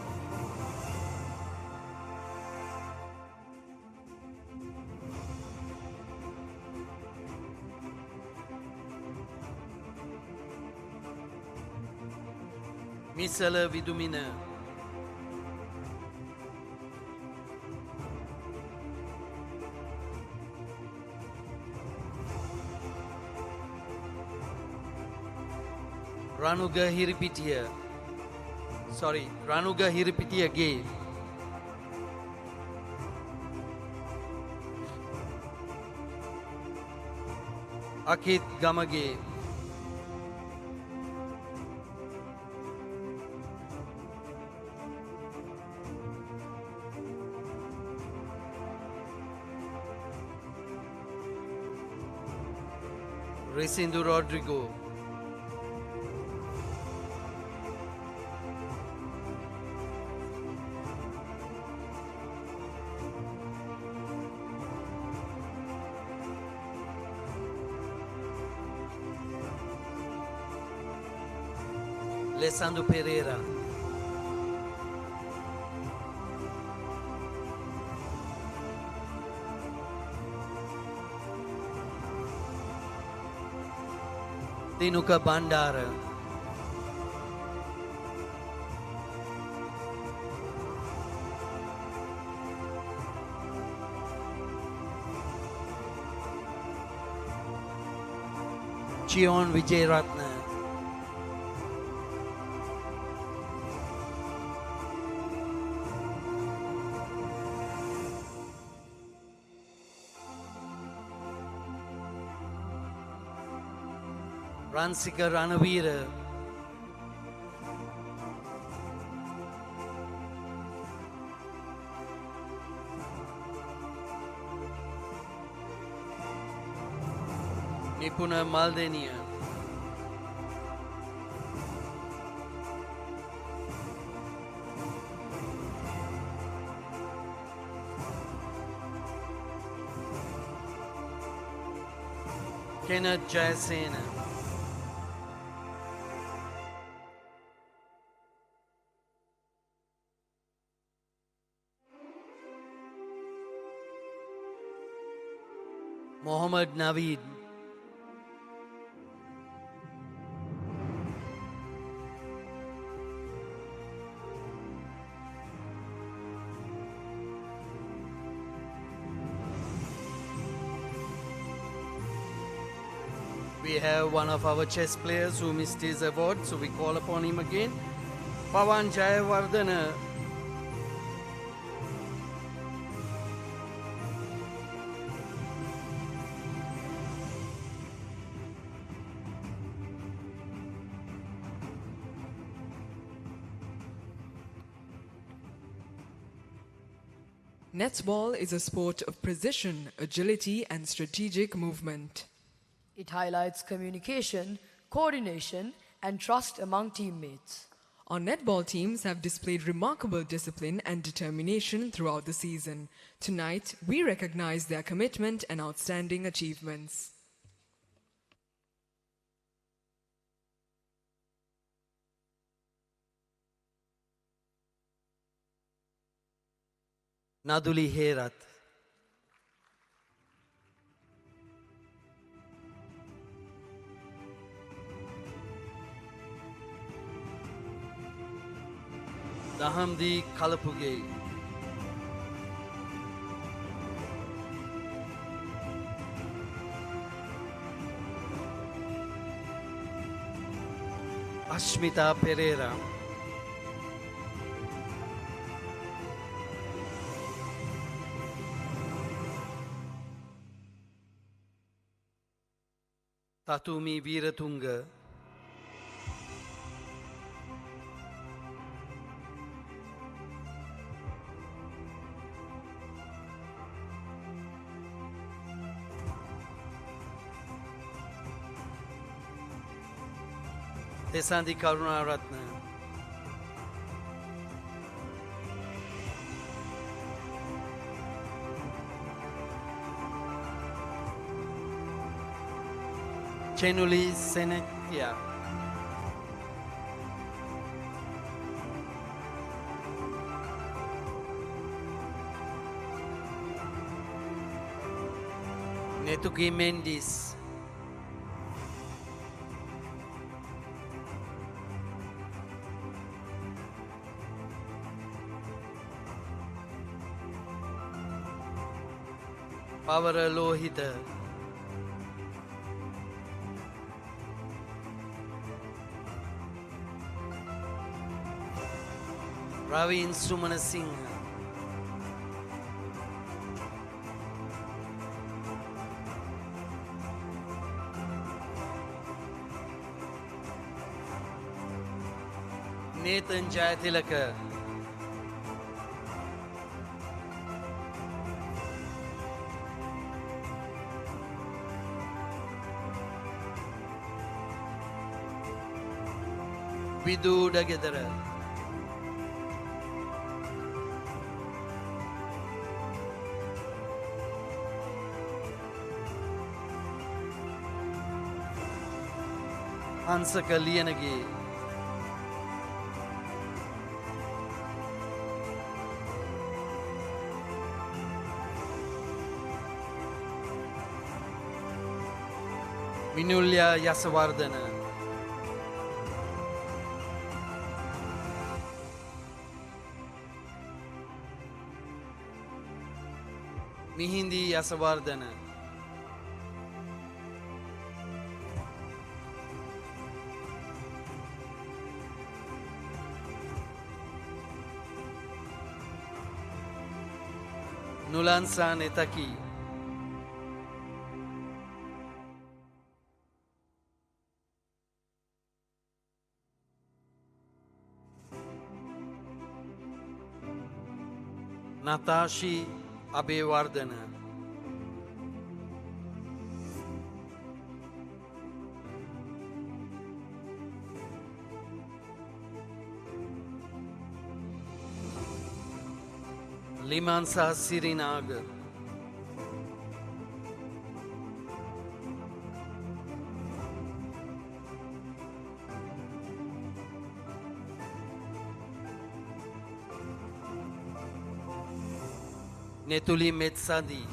Misala Vidumina. Ranuga Hiripitia. Ranuga Hiripitia Gay. Akit Gamage. Recindu Rodrigo. Alessandro Pereira. Tinuka Bandara. Chion Vijay Ratna. Ransika Ranavira. Nipuna Maldenia. Kenneth Jayasena. Mohammad Naveed. We have one of our chess players who missed his award, so we call upon him again. Pawan Jayawardena. Netball is a sport of precision, agility, and strategic movement. It highlights communication, coordination, and trust among teammates. Our netball teams have displayed remarkable discipline and determination throughout the season. Tonight, we recognize their commitment and outstanding achievements. Naduli Herat. Dahamdi Kalapuge. Ashmita Pereira. Tatumi Veeratunga. Desandi Karunaratna. Chenuli Senetia. Netuki Mendes. Pavara Lohita. Ravin Sumana Singh. Nathan Jayatilaka. Vidu Dagadara. Hansaka Lianagi. Vinulya Yasavardhana. Mihindi Yasavardhana. Nulansa Netaki. Natashi Abewardana. Limansa Sirinaga. Netuli Metsadi.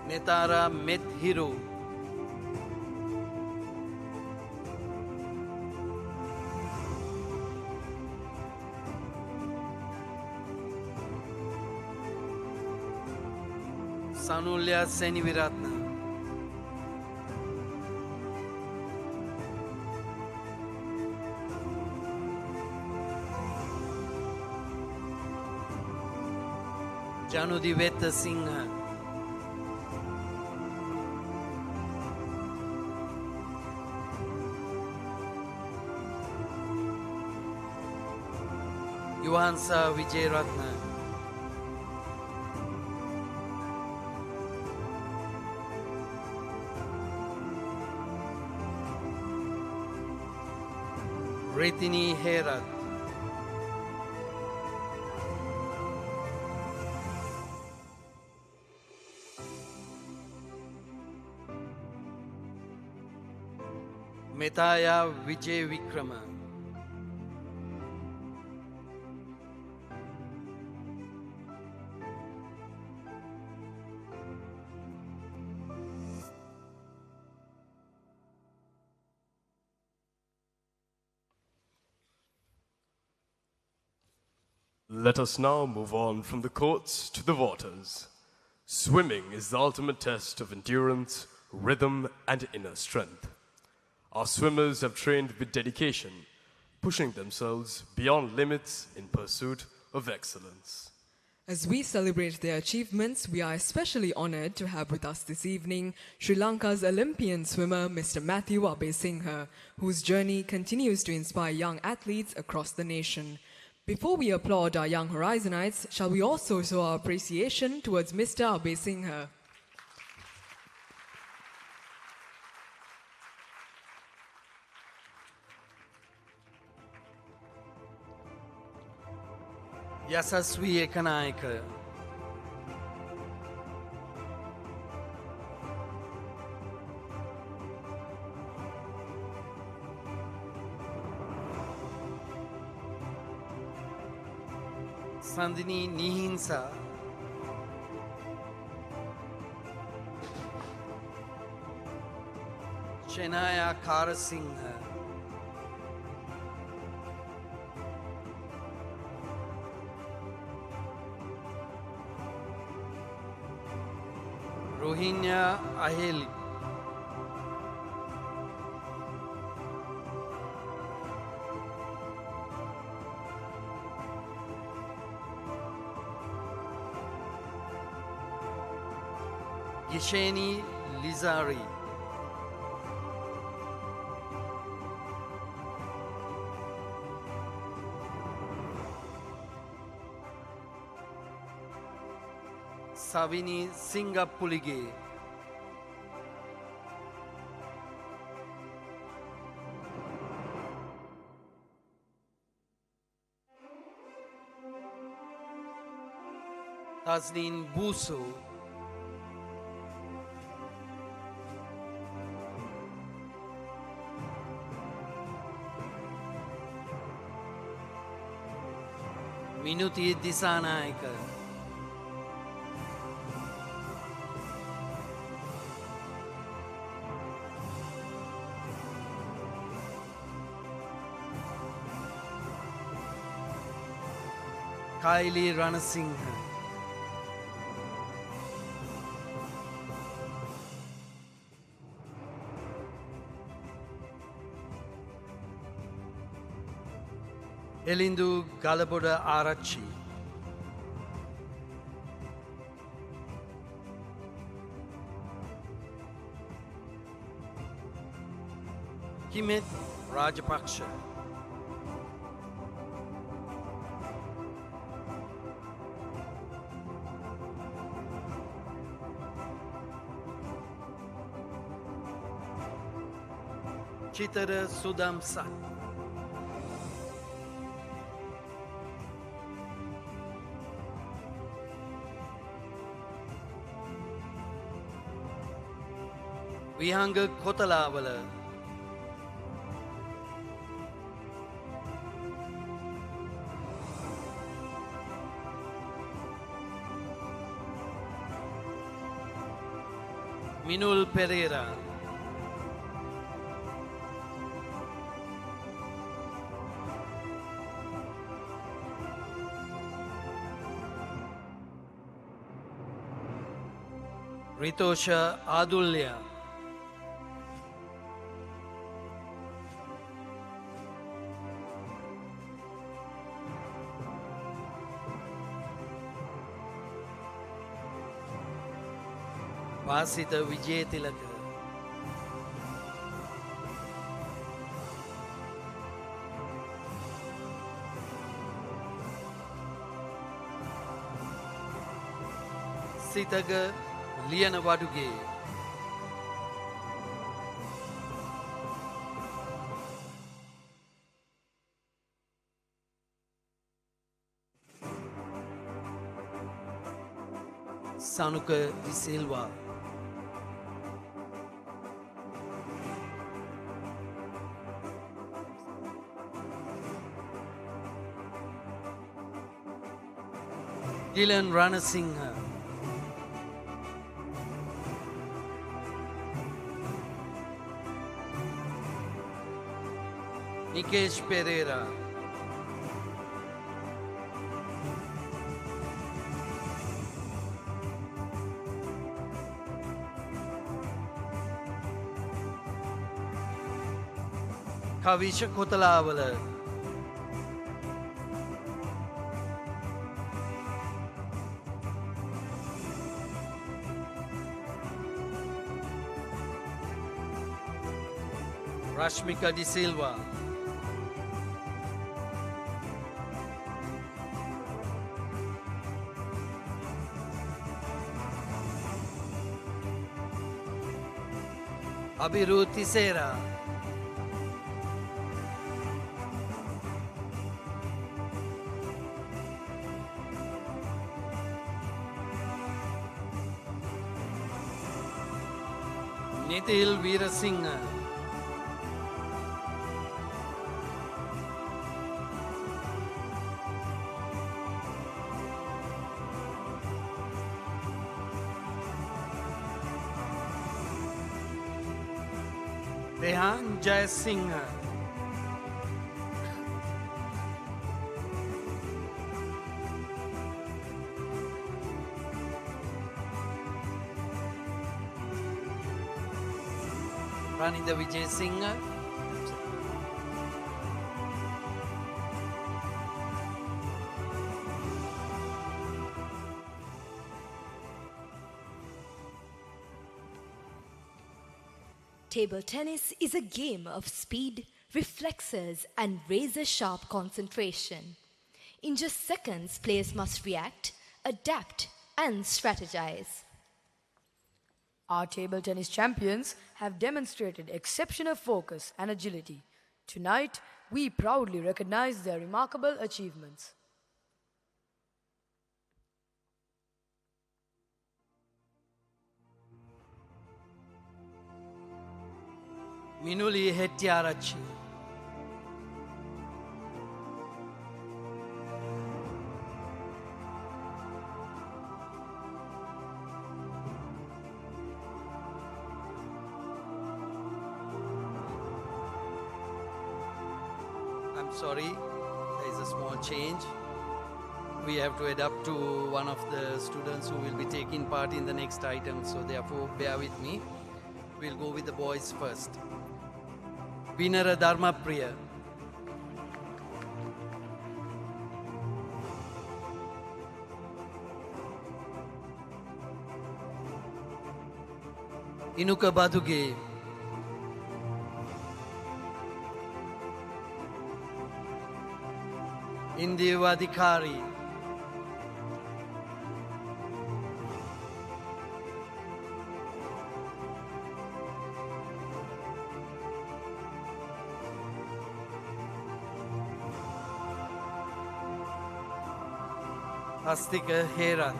Netara Methiro. Sanulya Seniviratna. Janudiveta Singha. Yuhansa Vijayaratna. Retini Herat. Metaya Vijay Vikrama. Let us now move on from the courts to the waters. Swimming is the ultimate test of endurance, rhythm, and inner strength. Our swimmers have trained with dedication, pushing themselves beyond limits in pursuit of excellence. As we celebrate their achievements, we are especially honored to have with us this evening Sri Lanka's Olympian swimmer, Mr. Matthew Abesinghe, whose journey continues to inspire young athletes across the nation. Before we applaud our young Horizonites, shall we also show our appreciation towards Mr. Abesinghe? Yasasvi Ekanayaka. Sandini Nihinsa. Chenaya Karasingha. Rohingya Aheli. Gisheni Lizari. Savini Singapulige. Tazneen Buso. Minuti Disanayaka. Kylie Ranasinghe. Elindu Galaboda Arachi. Kimit Rajapaksha. Chitara Sudam Sat. Vihanga Kotalavala. Minul Pereira. Ritosha Adulya. Vasita Vijayatilaka. Sitaga Liana Vaduge. Sanuka De Silva. Dylan Ranasinghe. Nikesh Pereira. Kavisha Kotalavala. Rashmika De Silva. Abiru Tisera. Nithil Veerasinghe. Rehan Jayasinghe. Pranitha Vijayasinghe. Table tennis is a game of speed, reflexes, and razor-sharp concentration. In just seconds, players must react, adapt, and strategize. Our table tennis champions have demonstrated exceptional focus and agility. Tonight, we proudly recognize their remarkable achievements. Minuli Hettiarachchi. I'm sorry, there is a small change. We have to adapt to one of the students who will be taking part in the next item, so therefore bear with me. We'll go with the boys first. Vinara Dharmapriya. Inuka Baduge. Indivadikari. Hastika Heran.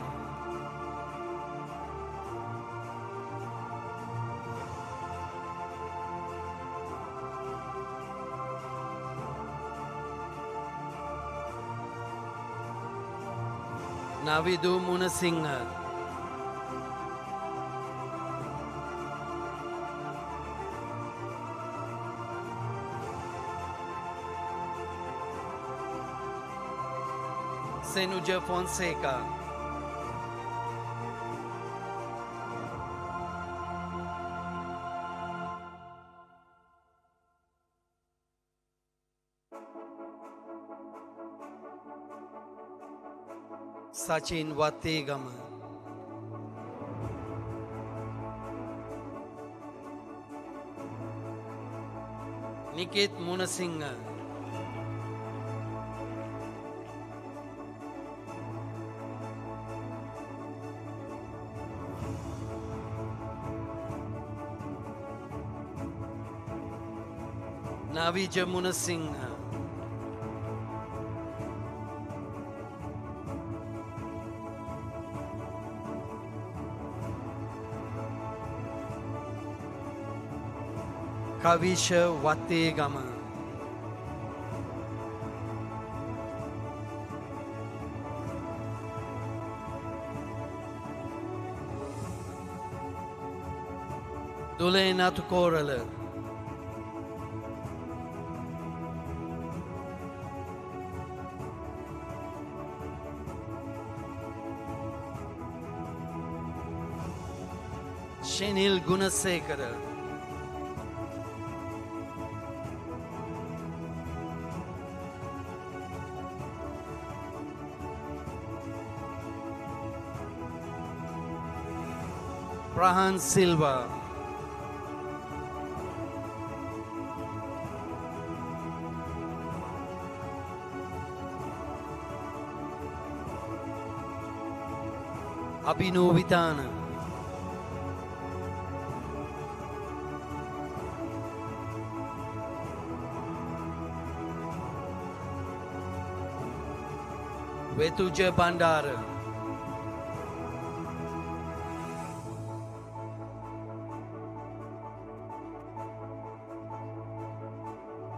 Navidu Munasingha. Senuja Fonseca. Sachin Wategama. Nikit Munasingha. Navija Munasingha. Kavisha Wategama. Dulena Tukorala. Shenil Gunasekara. Prahan Silva. Abhinu Vitana. Vetuja Bandara.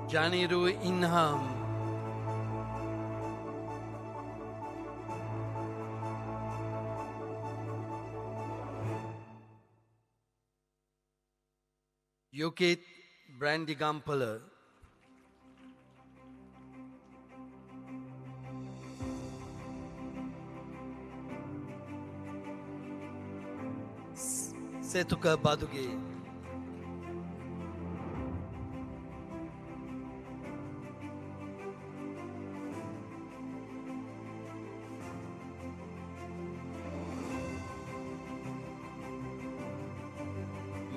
Janiru Inham. Yukit Brandigampala. Setuka Baduge.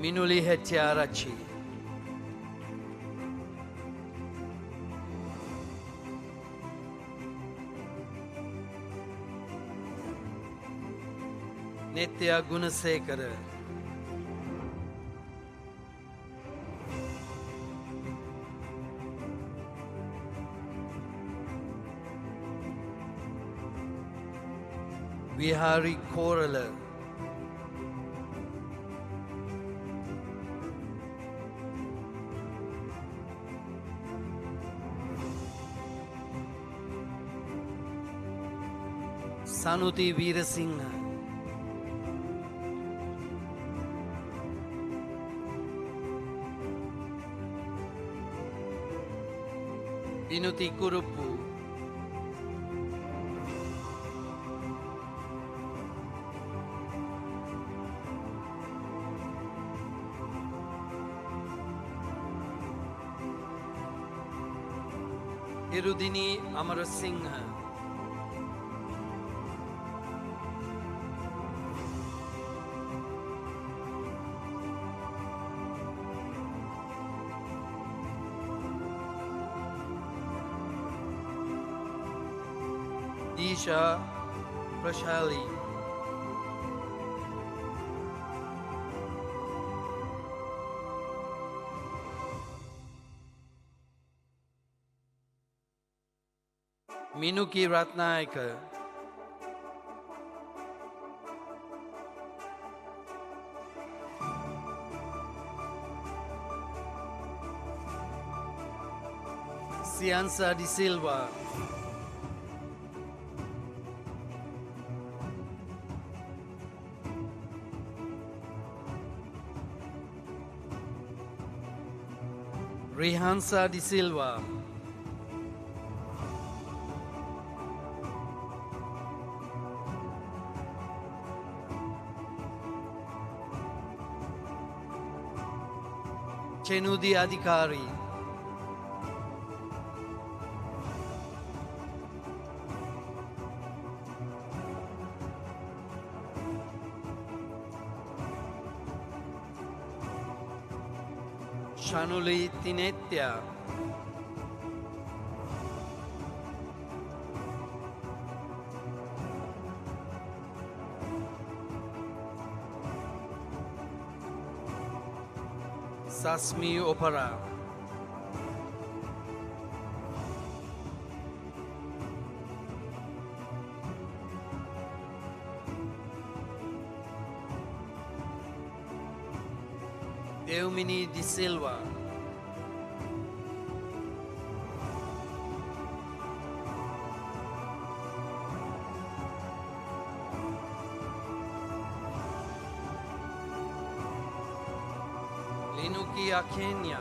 Minuli Hetiarachi. Nitya Gunasekara. Vihari Korala. Sanuti Veerasingha. Vinuti Kurupu. Irudini Amarasingha. Isha Prashali. Minuki Ratnayaka. Cianza de Silva. Rihansa de Silva. Chenudi Adhikari. Shanuli Tinetya. Sasmi Opera. Eumini de Silva. Linuki Akenya.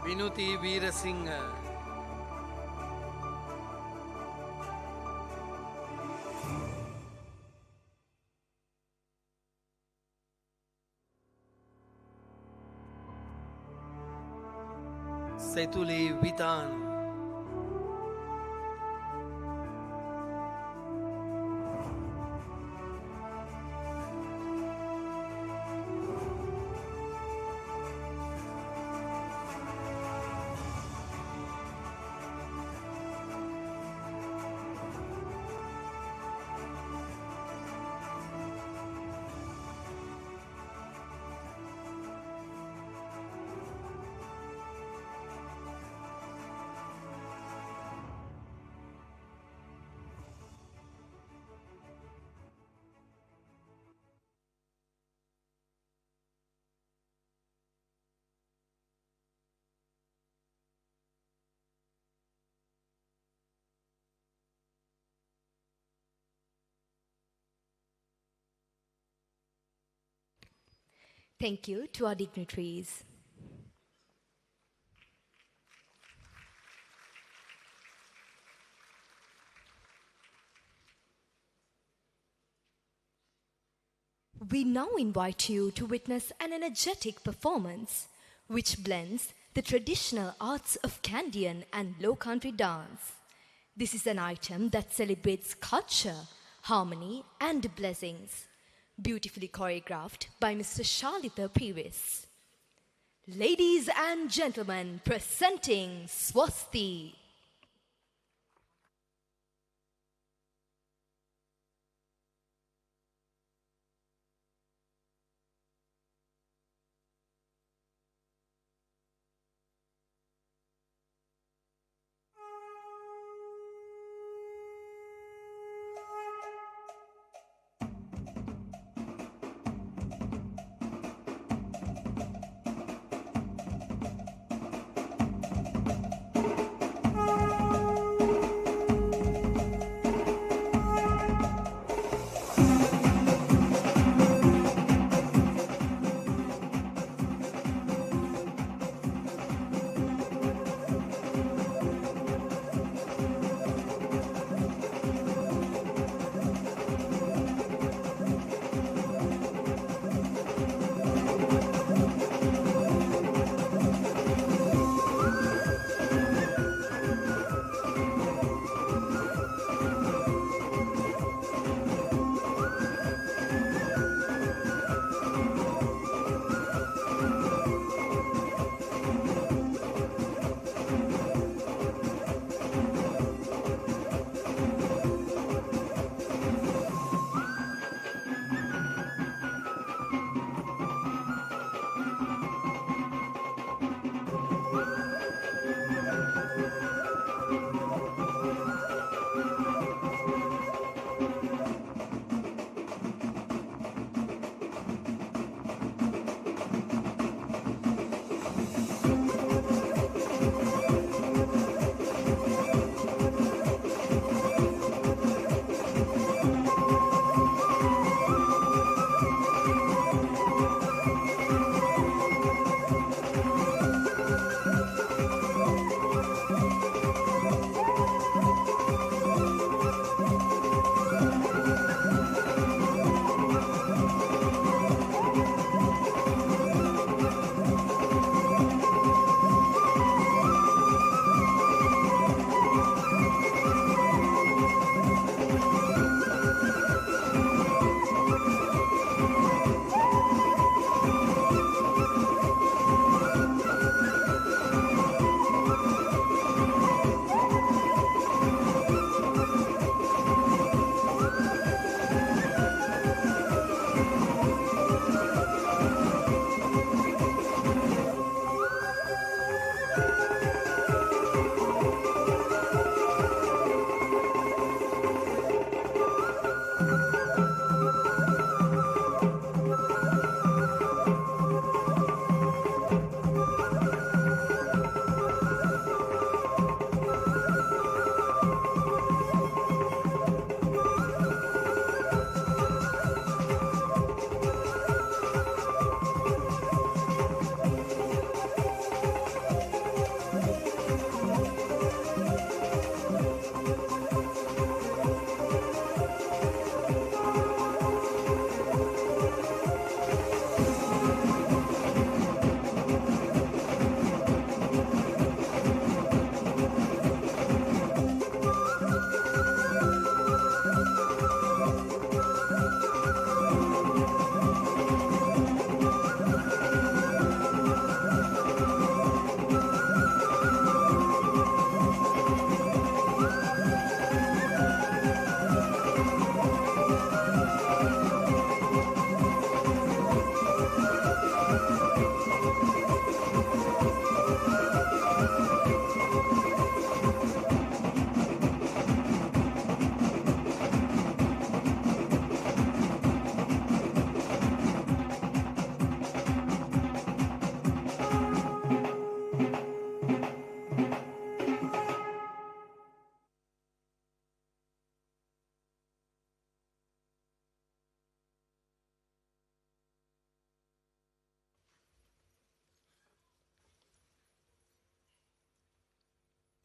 Vinuti Veerasinghe. Setuli Vitan. Thank you to our dignitaries. We now invite you to witness an energetic performance which blends the traditional arts of Kandyan and Low Country dance. This is an item that celebrates culture, harmony and blessings, beautifully choreographed by Mr. Shalita Privis. Ladies and gentlemen, presenting Swasti.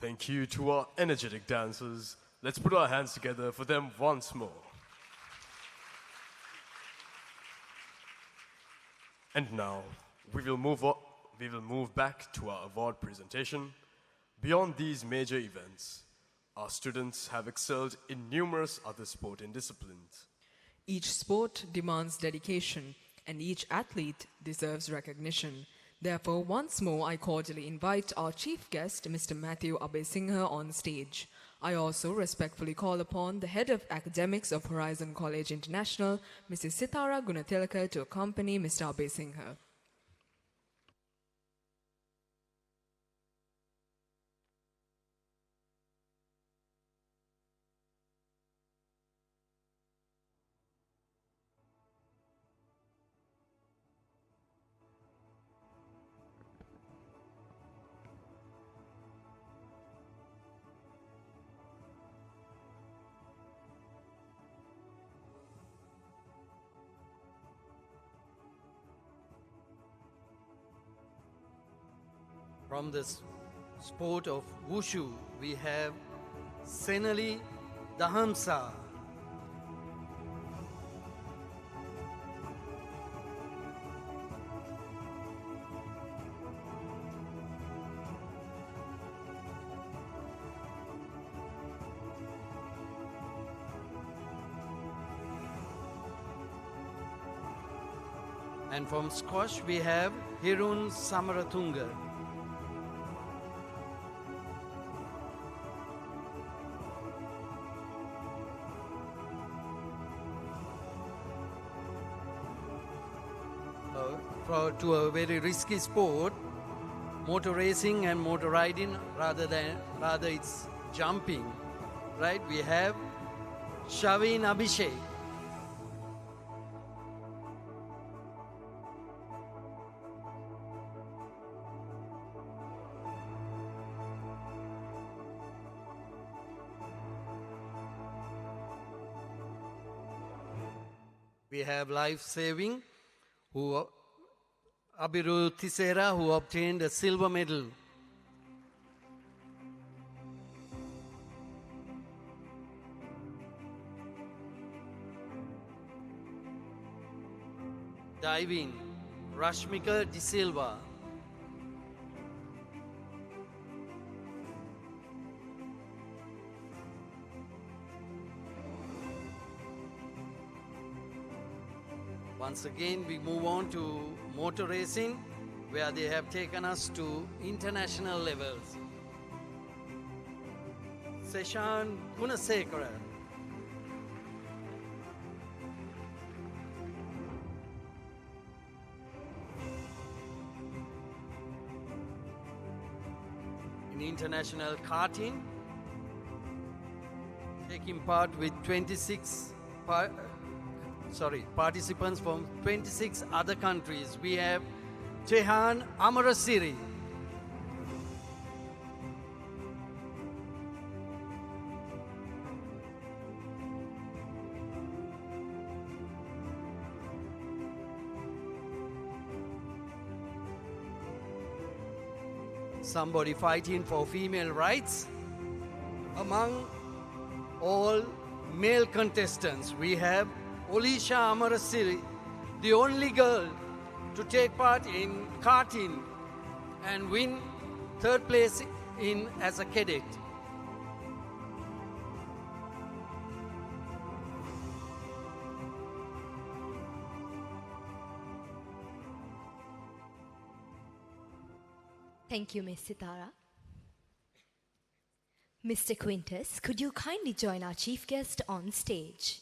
Thank you to our energetic dancers. Let's put our hands together for them once more. And now, we will move back to our award presentation. Beyond these major events, our students have excelled in numerous other sporting disciplines. Each sport demands dedication, and each athlete deserves recognition. Therefore, once more, I cordially invite our chief guest, Mr. Matthew Abesinghe, on stage. I also respectfully call upon the head of academics of Horizon College International, Mrs. Sithara Gunatilaka, to accompany Mr. Abesinghe. From the sport of wushu, we have Senali Dahamsa. And from squash, we have Hirun Samaratunga. To a very risky sport, motor racing and motor riding, rather it's jumping, right? We have Shavin Abhishek. We have life saving, Abiru Thisera, who obtained a silver medal. Diving, Rashmika De Silva. Once again, we move on to motor racing, where they have taken us to international levels. Seshan Gunasekara. In international karting, taking part with participants from 26 other countries. We have Tehan Amarasiri. Somebody fighting for female rights. Among all male contestants, we have Olisha Amarasiri, the only girl to take part in karting and win third place as a cadet. Thank you, Ms. Sithara. Mr. Quintus, could you kindly join our chief guest on stage?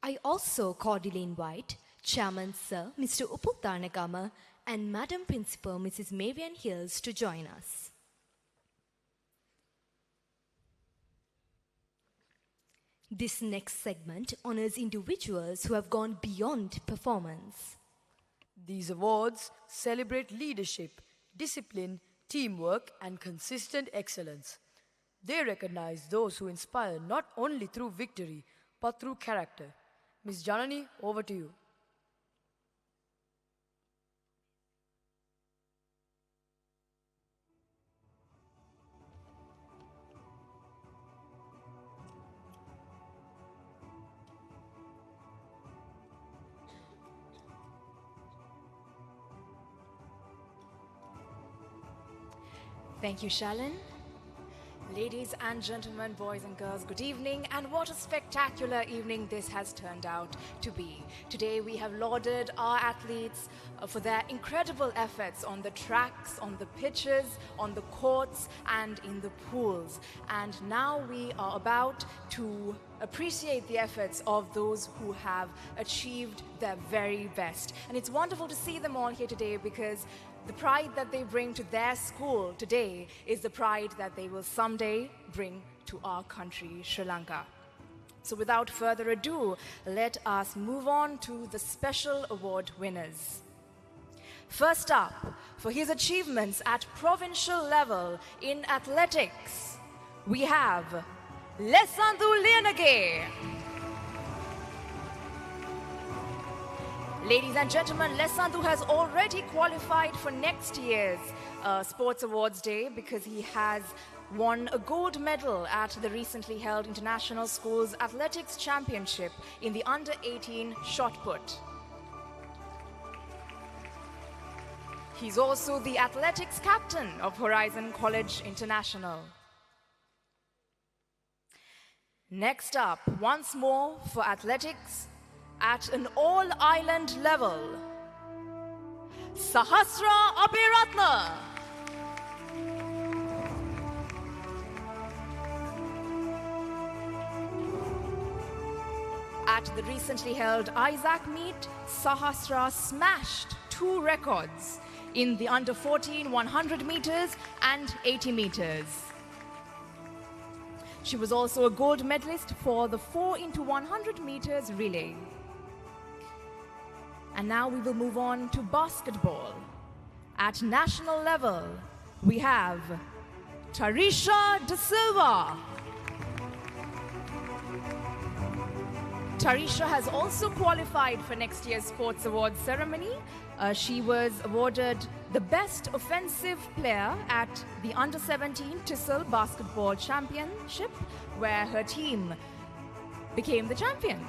I also cordially invite Chairman Sir Mr. Upul Tarnagama and Madam Principal Mrs. Marian Hills to join us. This next segment honors individuals who have gone beyond performance. These awards celebrate leadership, discipline, teamwork, and consistent excellence. They recognize those who inspire not only through victory, but through character. Ms. Janani, over to you. Thank you, Shalin. Ladies and gentlemen, boys and girls, good evening, and what a spectacular evening this has turned out to be. Today we have lauded our athletes for their incredible efforts on the tracks, on the pitches, on the courts, and in the pools. And now we are about to appreciate the efforts of those who have achieved their very best. And it's wonderful to see them all here today, because the pride that they bring to their school today is the pride that they will someday bring to our country, Sri Lanka. So without further ado, let us move on to the special award winners. First up, for his achievements at provincial level in athletics, we have Lesandhu Lianage. Ladies and gentlemen, Lesandhu has already qualified for next year's Sports Awards Day, because he has won a gold medal at the recently held International Schools Athletics Championship in the under-18 shot put. He's also the athletics captain of Horizon College International. Next up, once more for athletics, at an all-island level, Sahasra Abhiratna. At the recently held Isaac meet, Sahasra smashed 2 records in the under-14 100 meters and 80 meters. She was also a gold medalist for the 4x100 meters relay. And now we will move on to basketball. At national level, we have Tarisha De Silva. Tarisha has also qualified for next year's Sports Awards ceremony. She was awarded the Best Offensive Player at the Under-17 TESOL Basketball Championship, where her team became the champions.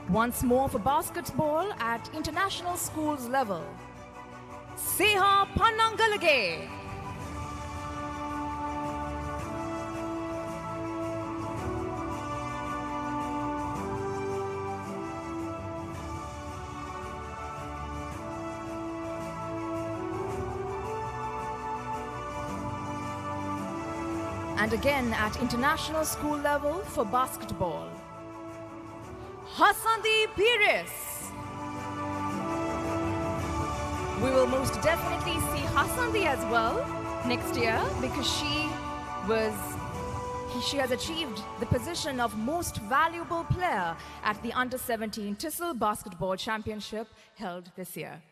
Once more for basketball at international schools level, Seha Panangalage. And again at international school level for basketball, Hasandi Pires. We will most definitely see Hasandi as well next year, because she has achieved the position of most valuable player at the Under-17 TESOL Basketball Championship held this year.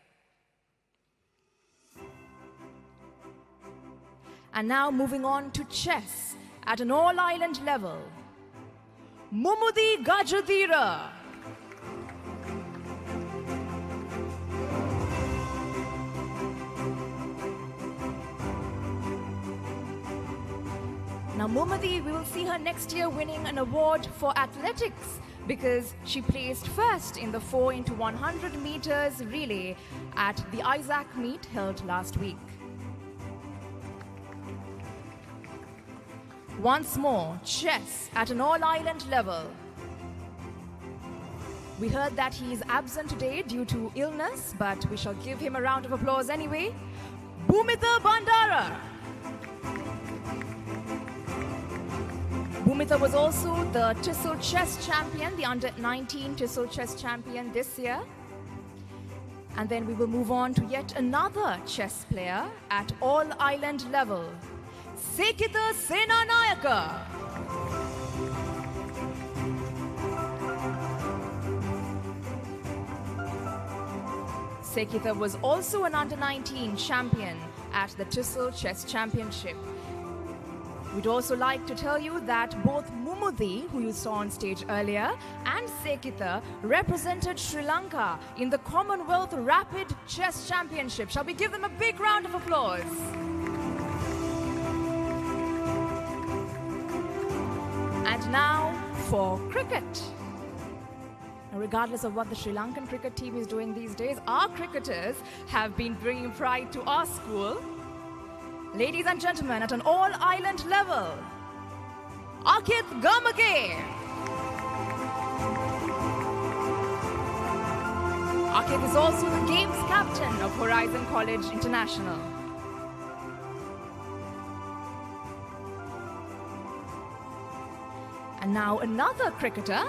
And now moving on to chess at an all-island level, Mumudi Gajadira. Now Mumudi, we will see her next year winning an award for athletics, because she placed first in the 4x100 meters relay at the Isaac meet held last week. Once more, chess at an all-island level. We heard that he is absent today due to illness, but we shall give him a round of applause anyway. Bhumita Bandara. Bhumita was also the TESOL chess champion, the under-19 TESOL chess champion this year. And then we will move on to yet another chess player at all-island level, Sekita Senanayaka. Sekita was also an under-19 champion at the TESOL Chess Championship. We'd also like to tell you that both Mumudi, who you saw on stage earlier, and Sekita represented Sri Lanka in the Commonwealth Rapid Chess Championship. Shall we give them a big round of applause? And now for cricket. regardless of what the Sri Lankan cricket team is doing these days, our cricketers have been bringing pride to our school. Ladies and gentlemen, at an all-island level, Akith Gamake. Akith is also the games captain of Horizon College International. And now another cricketer,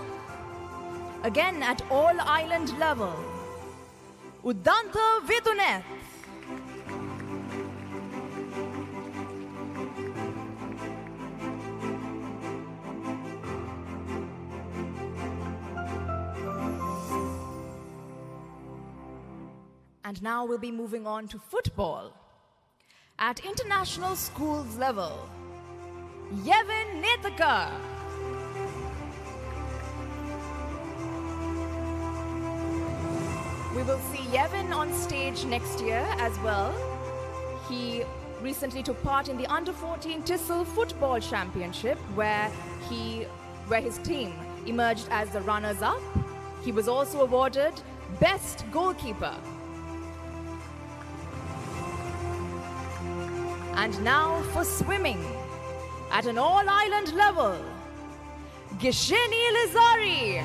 again at all-island level, Udanta Viduneth. And now we'll be moving on to football. At international schools level, Yevin Nethaka. We will see Yevin on stage next year as well. He recently took part in the Under-14 Thistle Football Championship where his team emerged as the runners-up. He was also awarded Best Goalkeeper. And now for swimming. At an all-island level, Gisheni Lizari.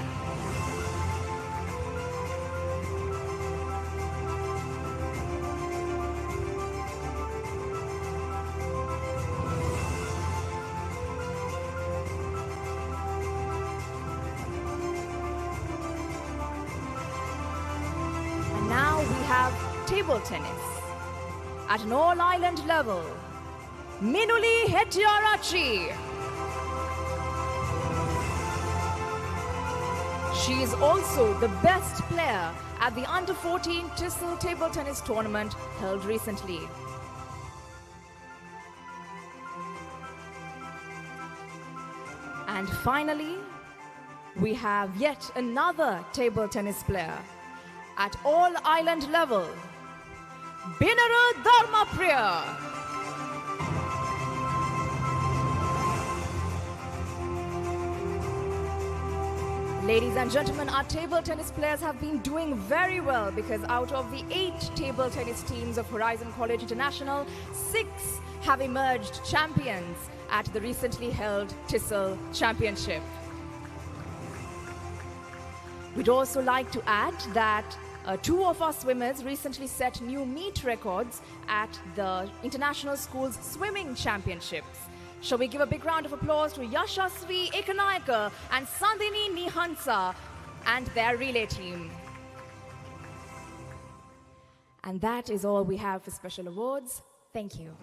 And now we have table tennis. At an all-island level, Minuli Hetiarachi. She is also the best player at the Under-14 Thistle Table Tennis Tournament held recently. And finally, we have yet another table tennis player at all-island level, Binaru Dharmapriya. Ladies and gentlemen, our table tennis players have been doing very well because out of the 8 table tennis teams of Horizon College International, 6 have emerged champions at the recently held Thistle Championship. We'd also like to add that 2 of our swimmers recently set new meet records at the International Schools Swimming Championships. Shall we give a big round of applause to Yashasvi Ekanayaka and Sandhini Nihansa and their relay team. And that is all we have for special awards. Thank you.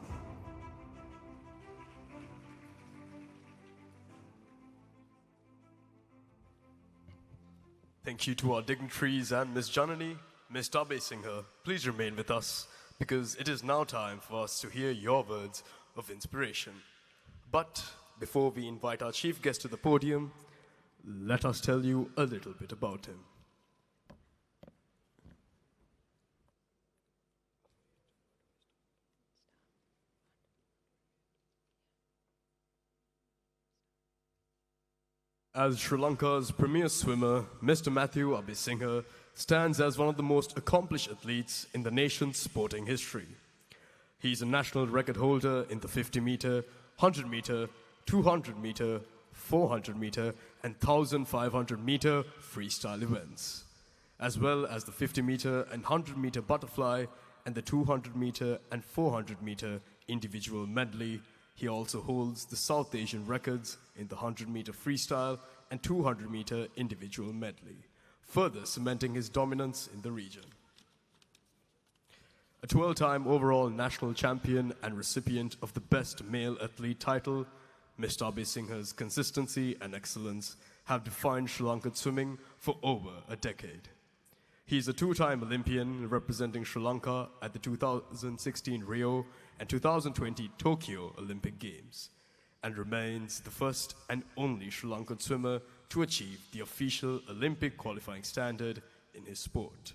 Thank you to our dignitaries and Ms. Janani. Ms. Tabe Singha, please remain with us because it is now time for us to hear your words of inspiration. But before we invite our chief guest to the podium, let us tell you a little bit about him. As Sri Lanka's premier swimmer, Mr. Matthew Abhisinghe stands as one of the most accomplished athletes in the nation's sporting history. He is a national record holder in the 50-meter, 100-meter, 200-meter, 400-meter, and 1,500-meter freestyle events, as well as the 50-meter and 100-meter butterfly and the 200-meter and 400-meter individual medley. He also holds the South Asian records in the 100-meter freestyle and 200-meter individual medley, further cementing his dominance in the region. A 12-time overall national champion and recipient of the Best Male Athlete title, Mr. Abhisinghe's consistency and excellence have defined Sri Lankan swimming for over a decade. He is a 2-time Olympian representing Sri Lanka at the 2016 Rio and 2020 Tokyo Olympic Games, and remains the first and only Sri Lankan swimmer to achieve the official Olympic qualifying standard in his sport.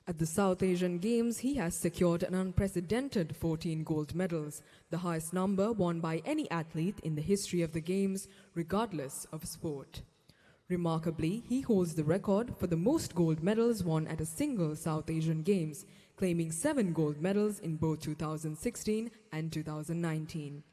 At the South Asian Games, he has secured an unprecedented 14 gold medals, the highest number won by any athlete in the history of the Games, regardless of sport. Remarkably, he holds the record for the most gold medals won at a single South Asian Games, claiming 7 gold medals in both 2016 and 2019.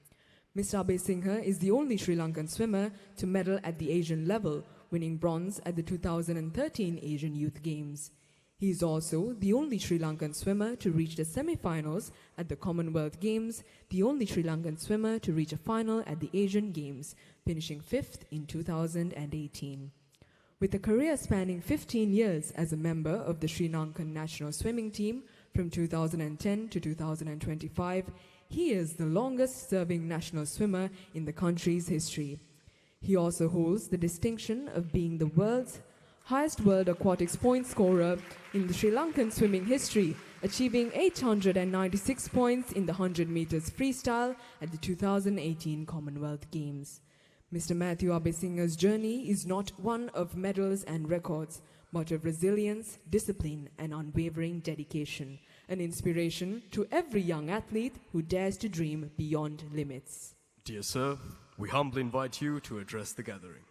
Mr. Abesinghe is the only Sri Lankan swimmer to medal at the Asian level, winning bronze at the 2013 Asian Youth Games. He is also the only Sri Lankan swimmer to reach the semi-finals at the Commonwealth Games, the only Sri Lankan swimmer to reach a final at the Asian Games, finishing 5th in 2018. With a career spanning 15 years as a member of the Sri Lankan national swimming team from 2010 to 2025, he is the longest-serving national swimmer in the country's history. He also holds the distinction of being the world's highest world aquatics point scorer in the Sri Lankan swimming history, achieving 896 points in the 100 meters freestyle at the 2018 Commonwealth Games. Mr. Matthew Abesinghe's journey is not one of medals and records, but of resilience, discipline, and unwavering dedication, an inspiration to every young athlete who dares to dream beyond limits. Dear sir, we humbly invite you to address the gathering.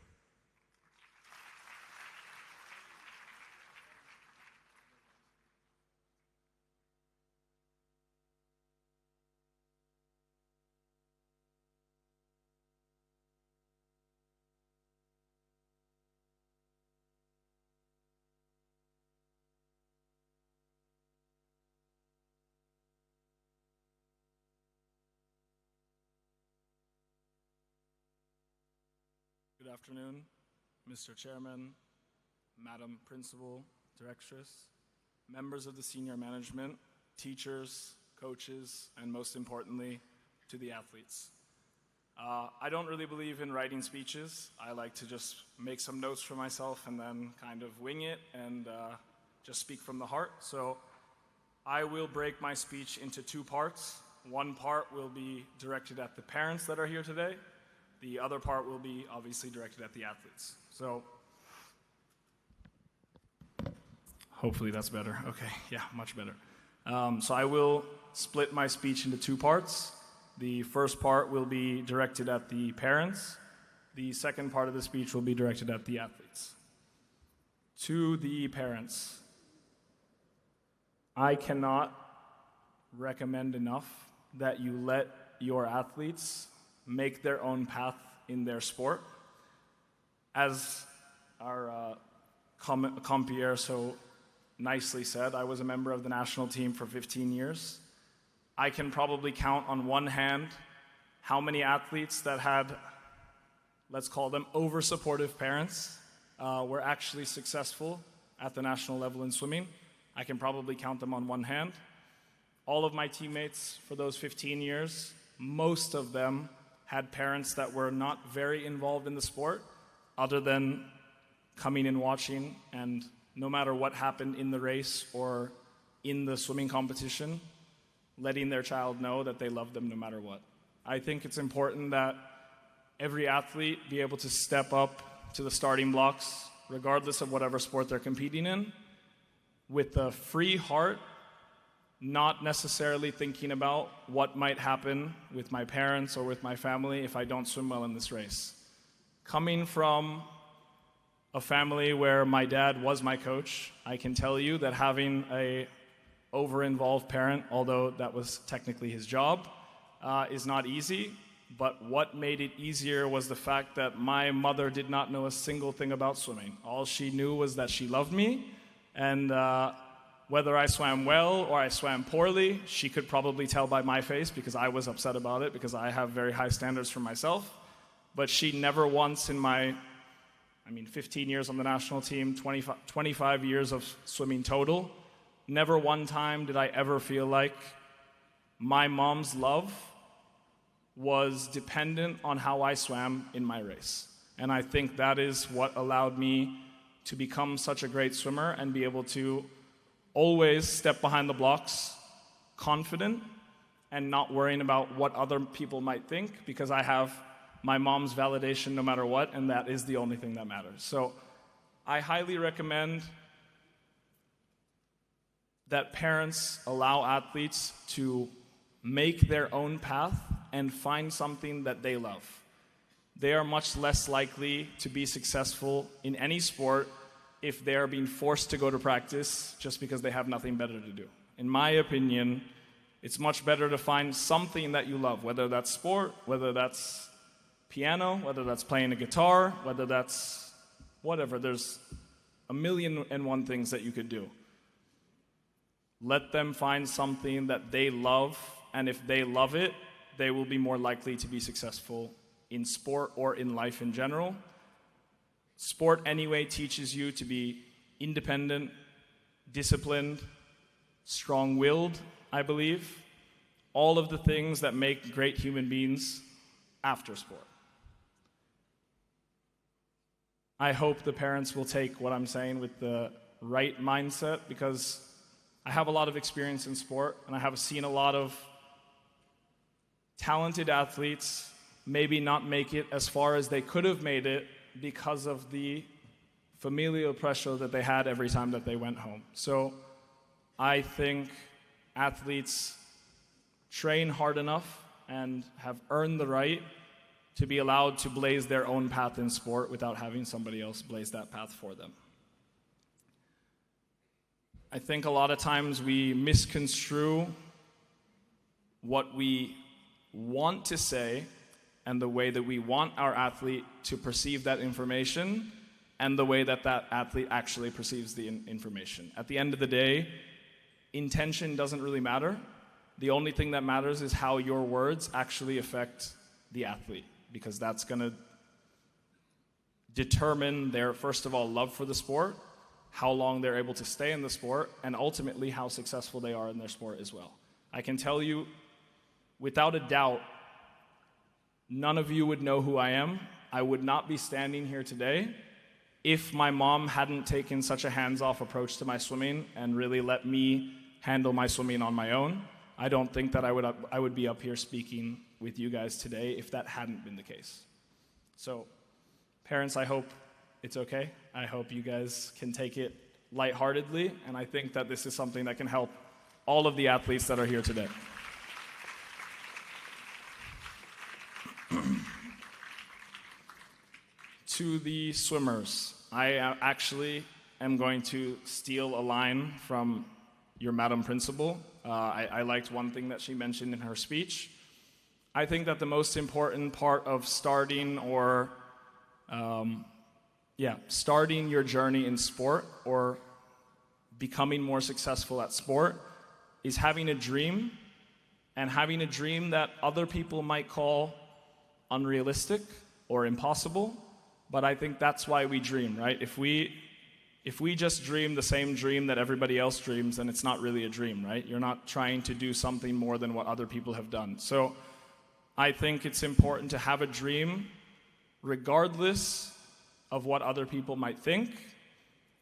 Good afternoon, Mr. Chairman, Madam Principal, Directress, members of the senior management, teachers, coaches, and most importantly, to the athletes. I don't really believe in writing speeches. I like to just make some notes for myself and then kind of wing it and just speak from the heart. So I will break my speech into 2 parts. One part will be directed at the parents that are here today. The other part will be obviously directed at the athletes. So hopefully that's better. Okay, yeah, much better. So I will split my speech into 2 parts. The first part will be directed at the parents. The second part of the speech will be directed at the athletes. To the parents, I cannot recommend enough that you let your athletes make their own path in their sport. As our compeer so nicely said, I was a member of the national team for 15 years. I can probably count on one hand how many athletes that had, let's call them over-supportive parents, were actually successful at the national level in swimming. I can probably count them on one hand. All of my teammates for those 15 years, most of them had parents that were not very involved in the sport, other than coming and watching, and no matter what happened in the race or in the swimming competition, letting their child know that they love them no matter what. I think it's important that every athlete be able to step up to the starting blocks, regardless of whatever sport they're competing in, with a free heart, not necessarily thinking about what might happen with my parents or with my family if I don't swim well in this race. Coming from a family where my dad was my coach, I can tell you that having a over-involved parent, although that was technically his job, is not easy. But what made it easier was the fact that my mother did not know a single thing about swimming. All she knew was that she loved me, and whether I swam well or I swam poorly, she could probably tell by my face because I was upset about it because I have very high standards for myself. But she never once in my, 15 years on the national team, 25 years of swimming total, never one time did I ever feel like my mom's love was dependent on how I swam in my race. And I think that is what allowed me to become such a great swimmer and be able to always step behind the blocks confident and not worrying about what other people might think, because I have my mom's validation no matter what, and that is the only thing that matters. So I highly recommend that parents allow athletes to make their own path and find something that they love. they are much less likely to be successful in any sport if they are being forced to go to practice just because they have nothing better to do. In my opinion, it's much better to find something that you love, whether that's sport, whether that's piano, whether that's playing a guitar, whether that's whatever. There's a million and one things that you could do. Let them find something that they love, and if they love it, they will be more likely to be successful in sport or in life in general. Sport anyway teaches you to be independent, disciplined, strong-willed, I believe. All of the things that make great human beings after sport. I hope the parents will take what I'm saying with the right mindset, because I have a lot of experience in sport, and I have seen a lot of talented athletes maybe not make it as far as they could have made it because of the familial pressure that they had every time that they went home. So I think athletes train hard enough and have earned the right to be allowed to blaze their own path in sport without having somebody else blaze that path for them. I think a lot of times we misconstrue what we want to say and the way that we want our athlete to perceive that information and the way that that athlete actually perceives the information. At the end of the day, intention doesn't really matter. The only thing that matters is how your words actually affect the athlete, because that's going to determine their, first of all, love for the sport, how long they're able to stay in the sport, and ultimately how successful they are in their sport as well. I can tell you, without a doubt, none of you would know who I am. I would not be standing here today if my mom hadn't taken such a hands-off approach to my swimming and really let me handle my swimming on my own. I don't think that I would be up here speaking with you guys today if that hadn't been the case. So, parents, I hope it's okay. I hope you guys can take it lightheartedly, and I think that this is something that can help all of the athletes that are here today. To the swimmers, I actually am going to steal a line from your Madam Principal. I liked one thing that she mentioned in her speech. I think that the most important part of starting starting your journey in sport or becoming more successful at sport is having a dream, and having a dream that other people might call unrealistic or impossible. But I think that's why we dream, right? If we just dream the same dream that everybody else dreams, then it's not really a dream, right? You're not trying to do something more than what other people have done. So I think it's important to have a dream regardless of what other people might think,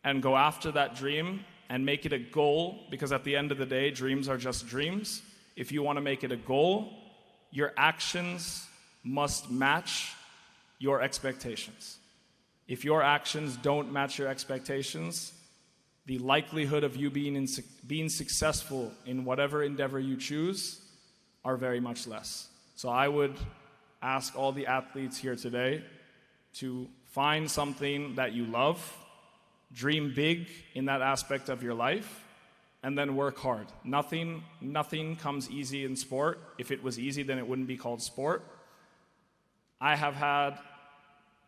and go after that dream and make it a goal, because at the end of the day, dreams are just dreams. If you want to make it a goal, your actions must match your expectations. If your actions don't match your expectations, the likelihood of you being successful in whatever endeavor you choose are very much less. So I would ask all the athletes here today to find something that you love, dream big in that aspect of your life, and then work hard. Nothing comes easy in sport. If it was easy, then it wouldn't be called sport. I have had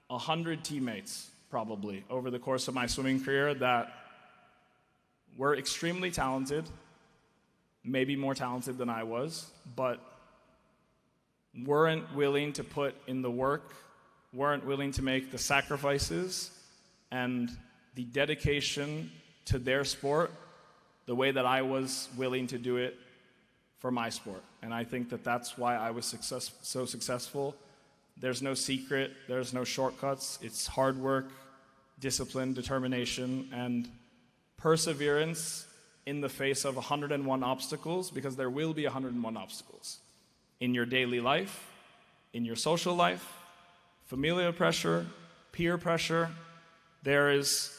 100 teammates, probably, over the course of my swimming career that were extremely talented, maybe more talented than I was, but weren't willing to put in the work, weren't willing to make the sacrifices and the dedication to their sport the way that I was willing to do it for my sport. And I think that that's why I was so successful. There's no secret, there's no shortcuts. It's hard work, discipline, determination, and perseverance in the face of 101 obstacles, because there will be 101 obstacles in your daily life, in your social life, familial pressure, peer pressure. There is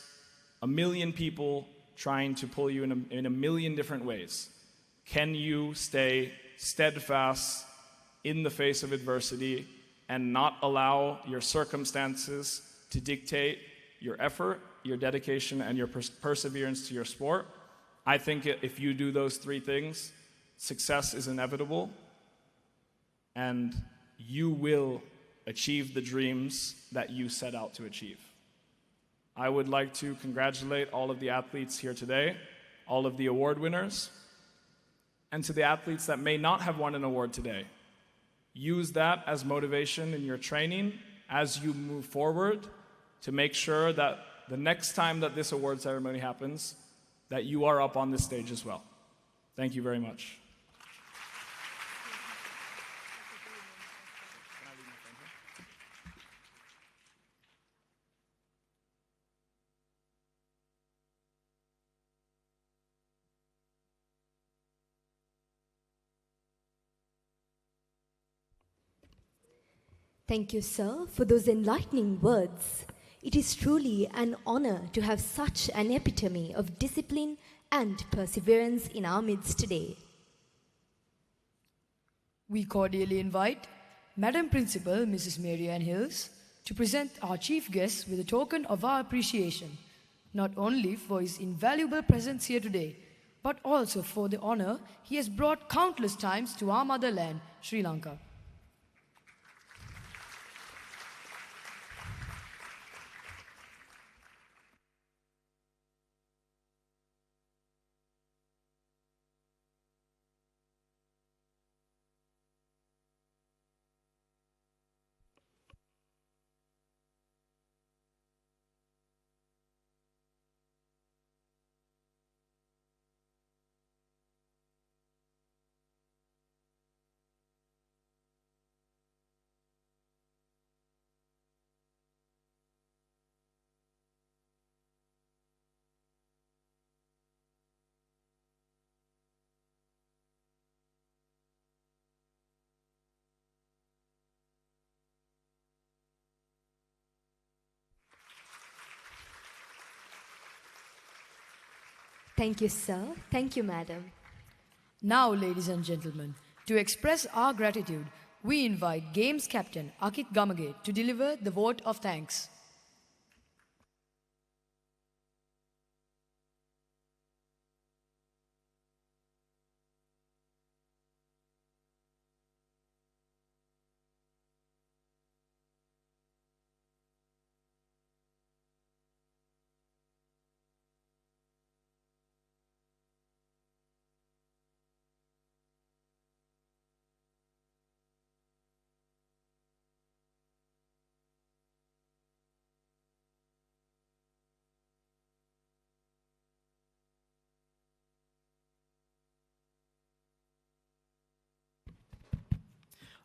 a million people trying to pull you in a million different ways. Can you stay steadfast in the face of adversity and not allow your circumstances to dictate your effort, your dedication, and your perseverance to your sport. I think if you do those three things, success is inevitable, and you will achieve the dreams that you set out to achieve. I would like to congratulate all of the athletes here today, all of the award winners, and to the athletes that may not have won an award today. Use that as motivation in your training as you move forward to make sure that the next time that this award ceremony happens, that you are up on this stage as well. Thank you very much. Thank you, sir, for those enlightening words. It is truly an honor to have such an epitome of discipline and perseverance in our midst today. We cordially invite Madam Principal, Mrs. Mary Ann Hills, to present our chief guest with a token of our appreciation, not only for his invaluable presence here today, but also for the honor he has brought countless times to our motherland, Sri Lanka. Thank you, sir. Thank you, madam. Now, ladies and gentlemen, to express our gratitude, we invite Games Captain Akit Gamage to deliver the vote of thanks.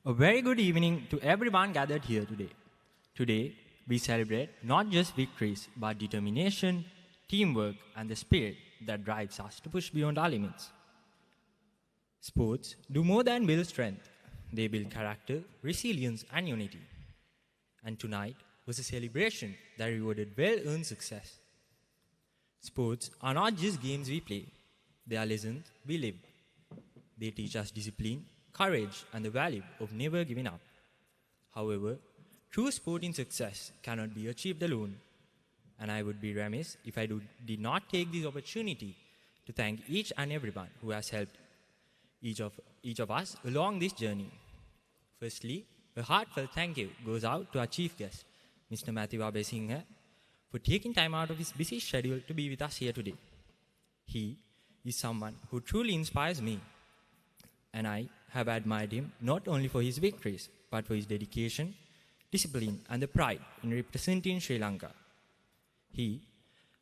A very good evening to everyone gathered here today. Today, we celebrate not just victories, but determination, teamwork, and the spirit that drives us to push beyond our limits. Sports do more than build strength. They build character, resilience, and unity. And tonight was a celebration that rewarded well-earned success. Sports are not just games we play. They are lessons we live. They teach us discipline, courage, and the value of never giving up. However, true sporting success cannot be achieved alone, and I would be remiss if I did not take this opportunity to thank each and everyone who has helped each of us along this journey. Firstly, a heartfelt thank you goes out to our chief guest, Mr. Matthew Abesinghe, for taking time out of his busy schedule to be with us here today. He is someone who truly inspires me, and I have admired him not only for his victories, but for his dedication, discipline, and the pride in representing Sri Lanka. He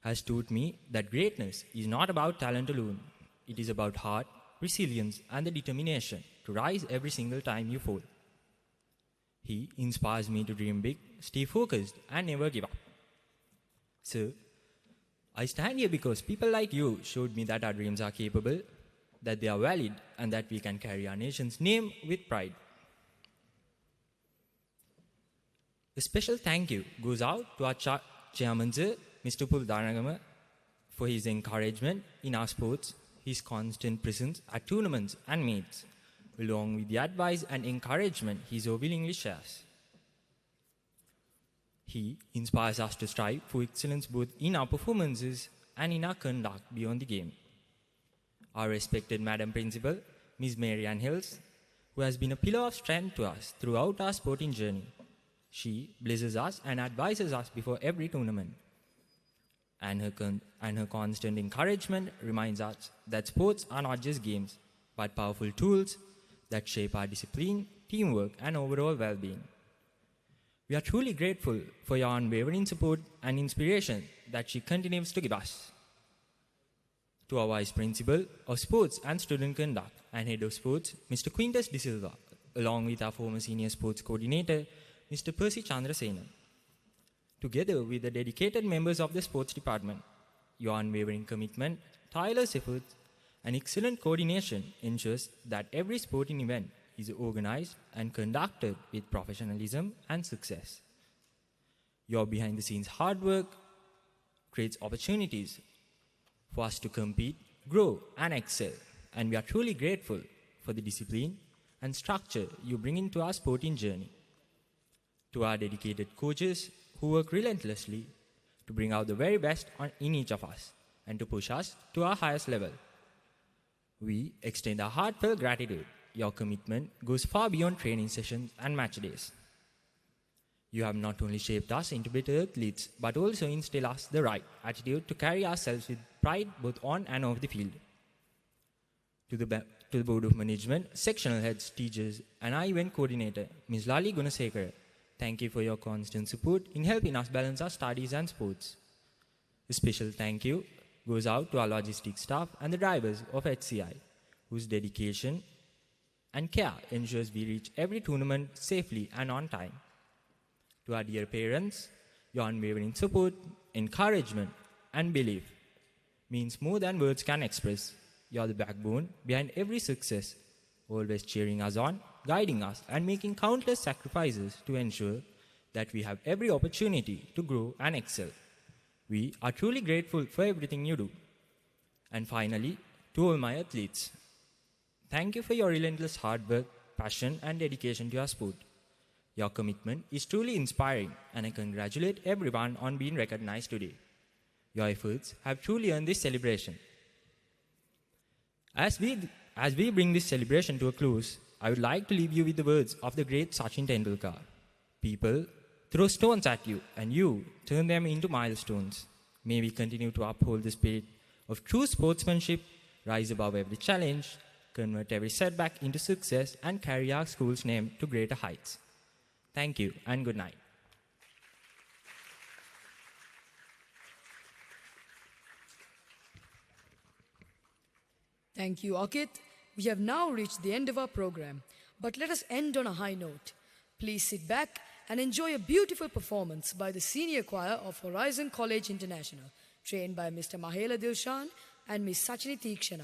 has taught me that greatness is not about talent alone. It is about heart, resilience, and the determination to rise every single time you fall. He inspires me to dream big, stay focused, and never give up. Sir, I stand here because people like you showed me that our dreams are capable, that they are valid, and that we can carry our nation's name with pride. A special thank you goes out to our chairman, sir, Mr. Puldanagama, for his encouragement in our sports, his constant presence at tournaments and meets, along with the advice and encouragement he so willingly shares. He inspires us to strive for excellence both in our performances and in our conduct beyond the game. Our respected Madam Principal, Ms. Mary Ann Hills, who has been a pillar of strength to us throughout our sporting journey. She blesses us and advises us before every tournament. And her constant encouragement reminds us that sports are not just games, but powerful tools that shape our discipline, teamwork, and overall well-being. We are truly grateful for your unwavering support and inspiration that she continues to give us. To our Vice Principal of Sports and Student Conduct and Head of Sports, Mr. Quintus De Silva, along with our former Senior Sports Coordinator, Mr. Percy Chandrasena. Together with the dedicated members of the Sports Department, your unwavering commitment, tireless efforts, and excellent coordination ensures that every sporting event is organized and conducted with professionalism and success. Your behind-the-scenes hard work creates opportunities for us to compete, grow, and excel, and we are truly grateful for the discipline and structure you bring into our sporting journey. To our dedicated coaches who work relentlessly to bring out the very best in each of us and to push us to our highest level, we extend our heartfelt gratitude. Your commitment goes far beyond training sessions and match days. You have not only shaped us into better athletes, but also instilled us the right attitude to carry ourselves with pride both on and off the field. To the Board of Management, sectional heads, teachers, and our event coordinator, Ms. Lali Gunasekara, thank you for your constant support in helping us balance our studies and sports. A special thank you goes out to our logistics staff and the drivers of HCI, whose dedication and care ensures we reach every tournament safely and on time. To our dear parents, your unwavering support, encouragement, and belief means more than words can express. You are the backbone behind every success, always cheering us on, guiding us, and making countless sacrifices to ensure that we have every opportunity to grow and excel. We are truly grateful for everything you do. And finally, to all my athletes, thank you for your relentless hard work, passion, and dedication to your sport. Your commitment is truly inspiring, and I congratulate everyone on being recognized today. Your efforts have truly earned this celebration. As we bring this celebration to a close, I would like to leave you with the words of the great Sachin Tendulkar. People throw stones at you, and you turn them into milestones. May we continue to uphold the spirit of true sportsmanship, rise above every challenge, convert every setback into success, and carry our school's name to greater heights. Thank you and good night. Thank you, Akit. We have now reached the end of our program, but let us end on a high note. Please sit back and enjoy a beautiful performance by the senior choir of Horizon College International, trained by Mr. Mahela Dilshan and Ms. Sachini Tikshana.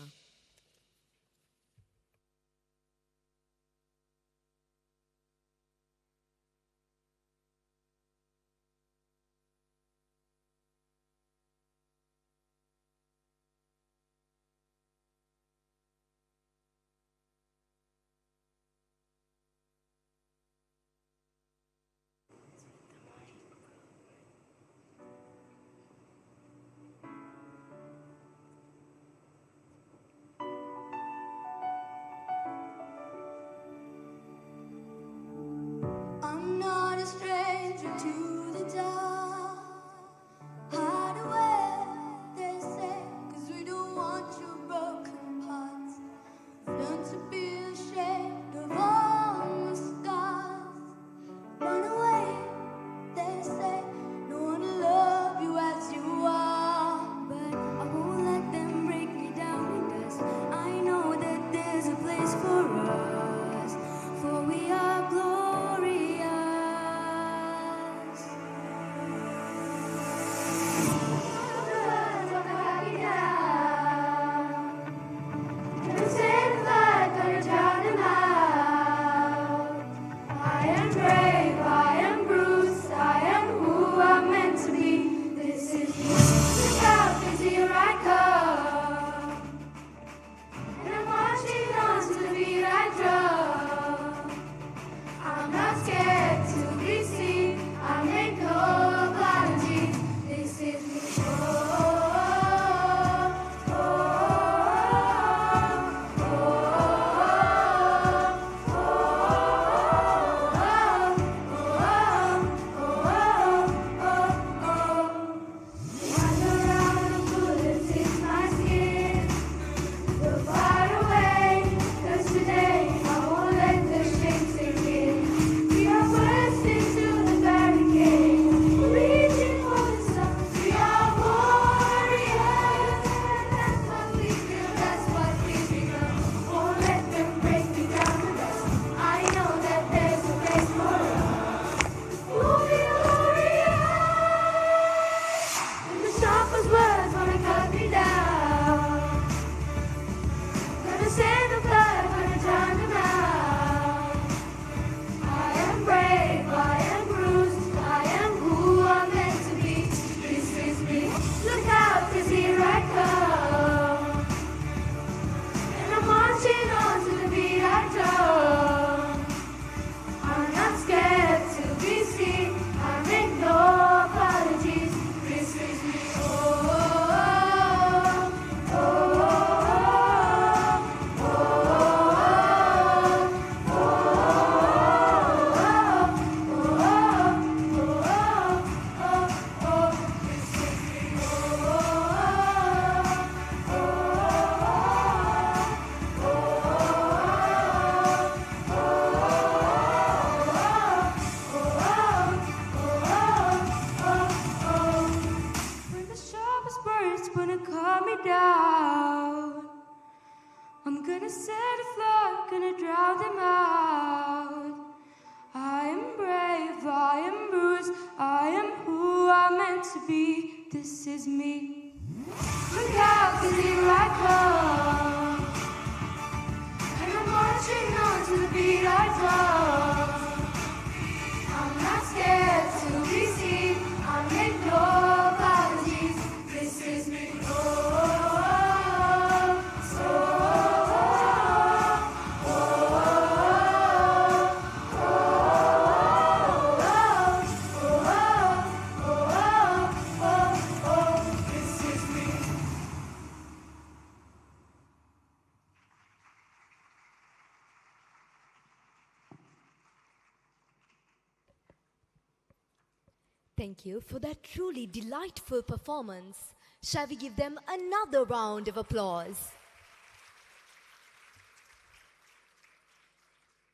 to be. This is me. Look out, 'cause here I come, and I'm marching on to the beat I drum. I'm not scared to be seen. I make no apologies. This is me. Oh, oh, oh, oh, oh, oh, this is me. Thank you for that truly delightful performance. Shall we give them another round of applause?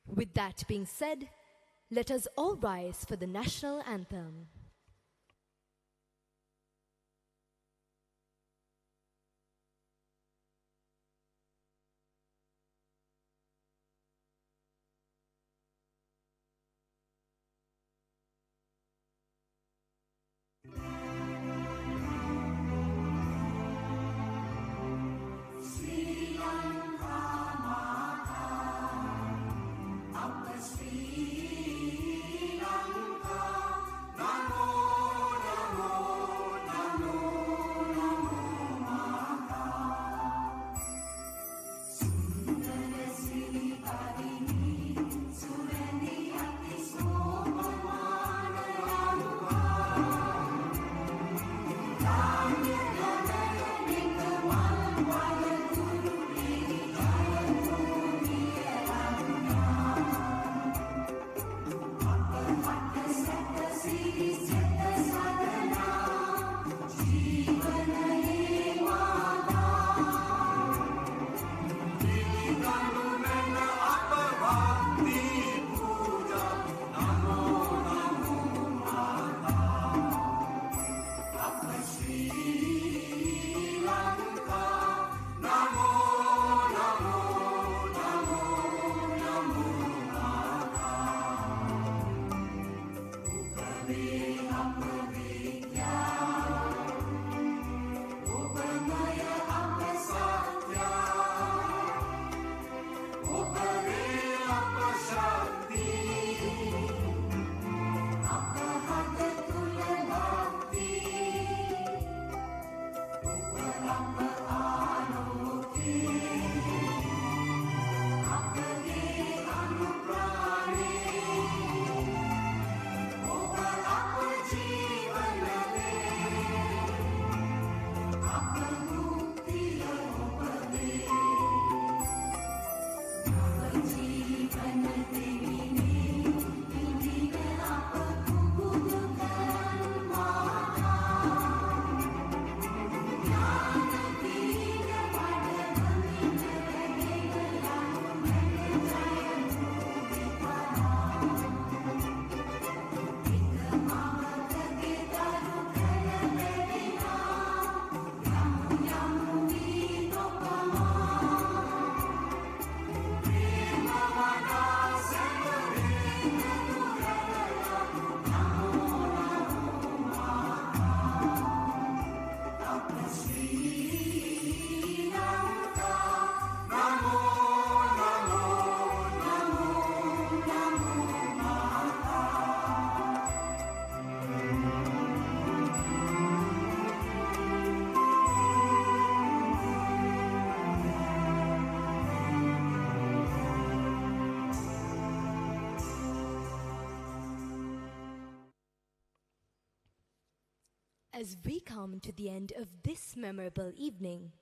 With that being said, let us all rise for the national anthem. As we come to the end of this memorable evening,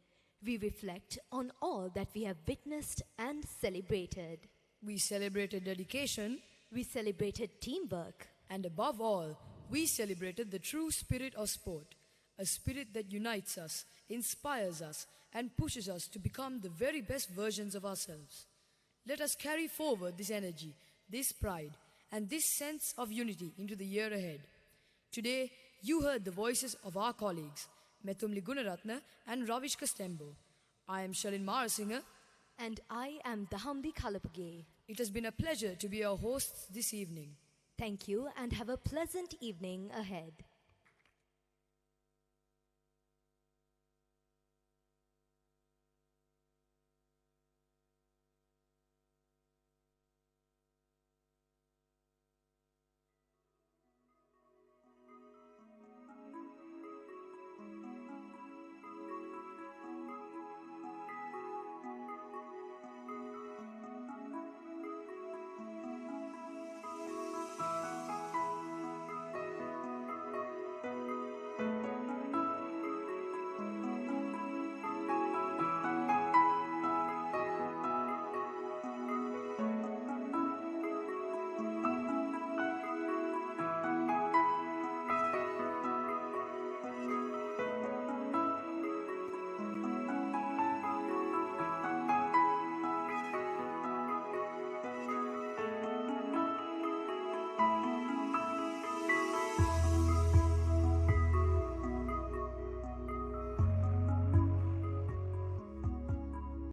we reflect on all that we have witnessed and celebrated. We celebrated dedication, We celebrated teamwork, and above all, we celebrated the true spirit of sport, a spirit that unites us, inspires us, and pushes us to become the very best versions of ourselves. Let us carry forward this energy, this pride, and this sense of unity into the year ahead. Today, you heard the voices of our colleagues, Methumli Gunaratna and Ravish Kastembo. I am Shalin Marasinger. and I am Dahambi Kalapage. It has been a pleasure to be your hosts this evening. Thank you and have a pleasant evening ahead.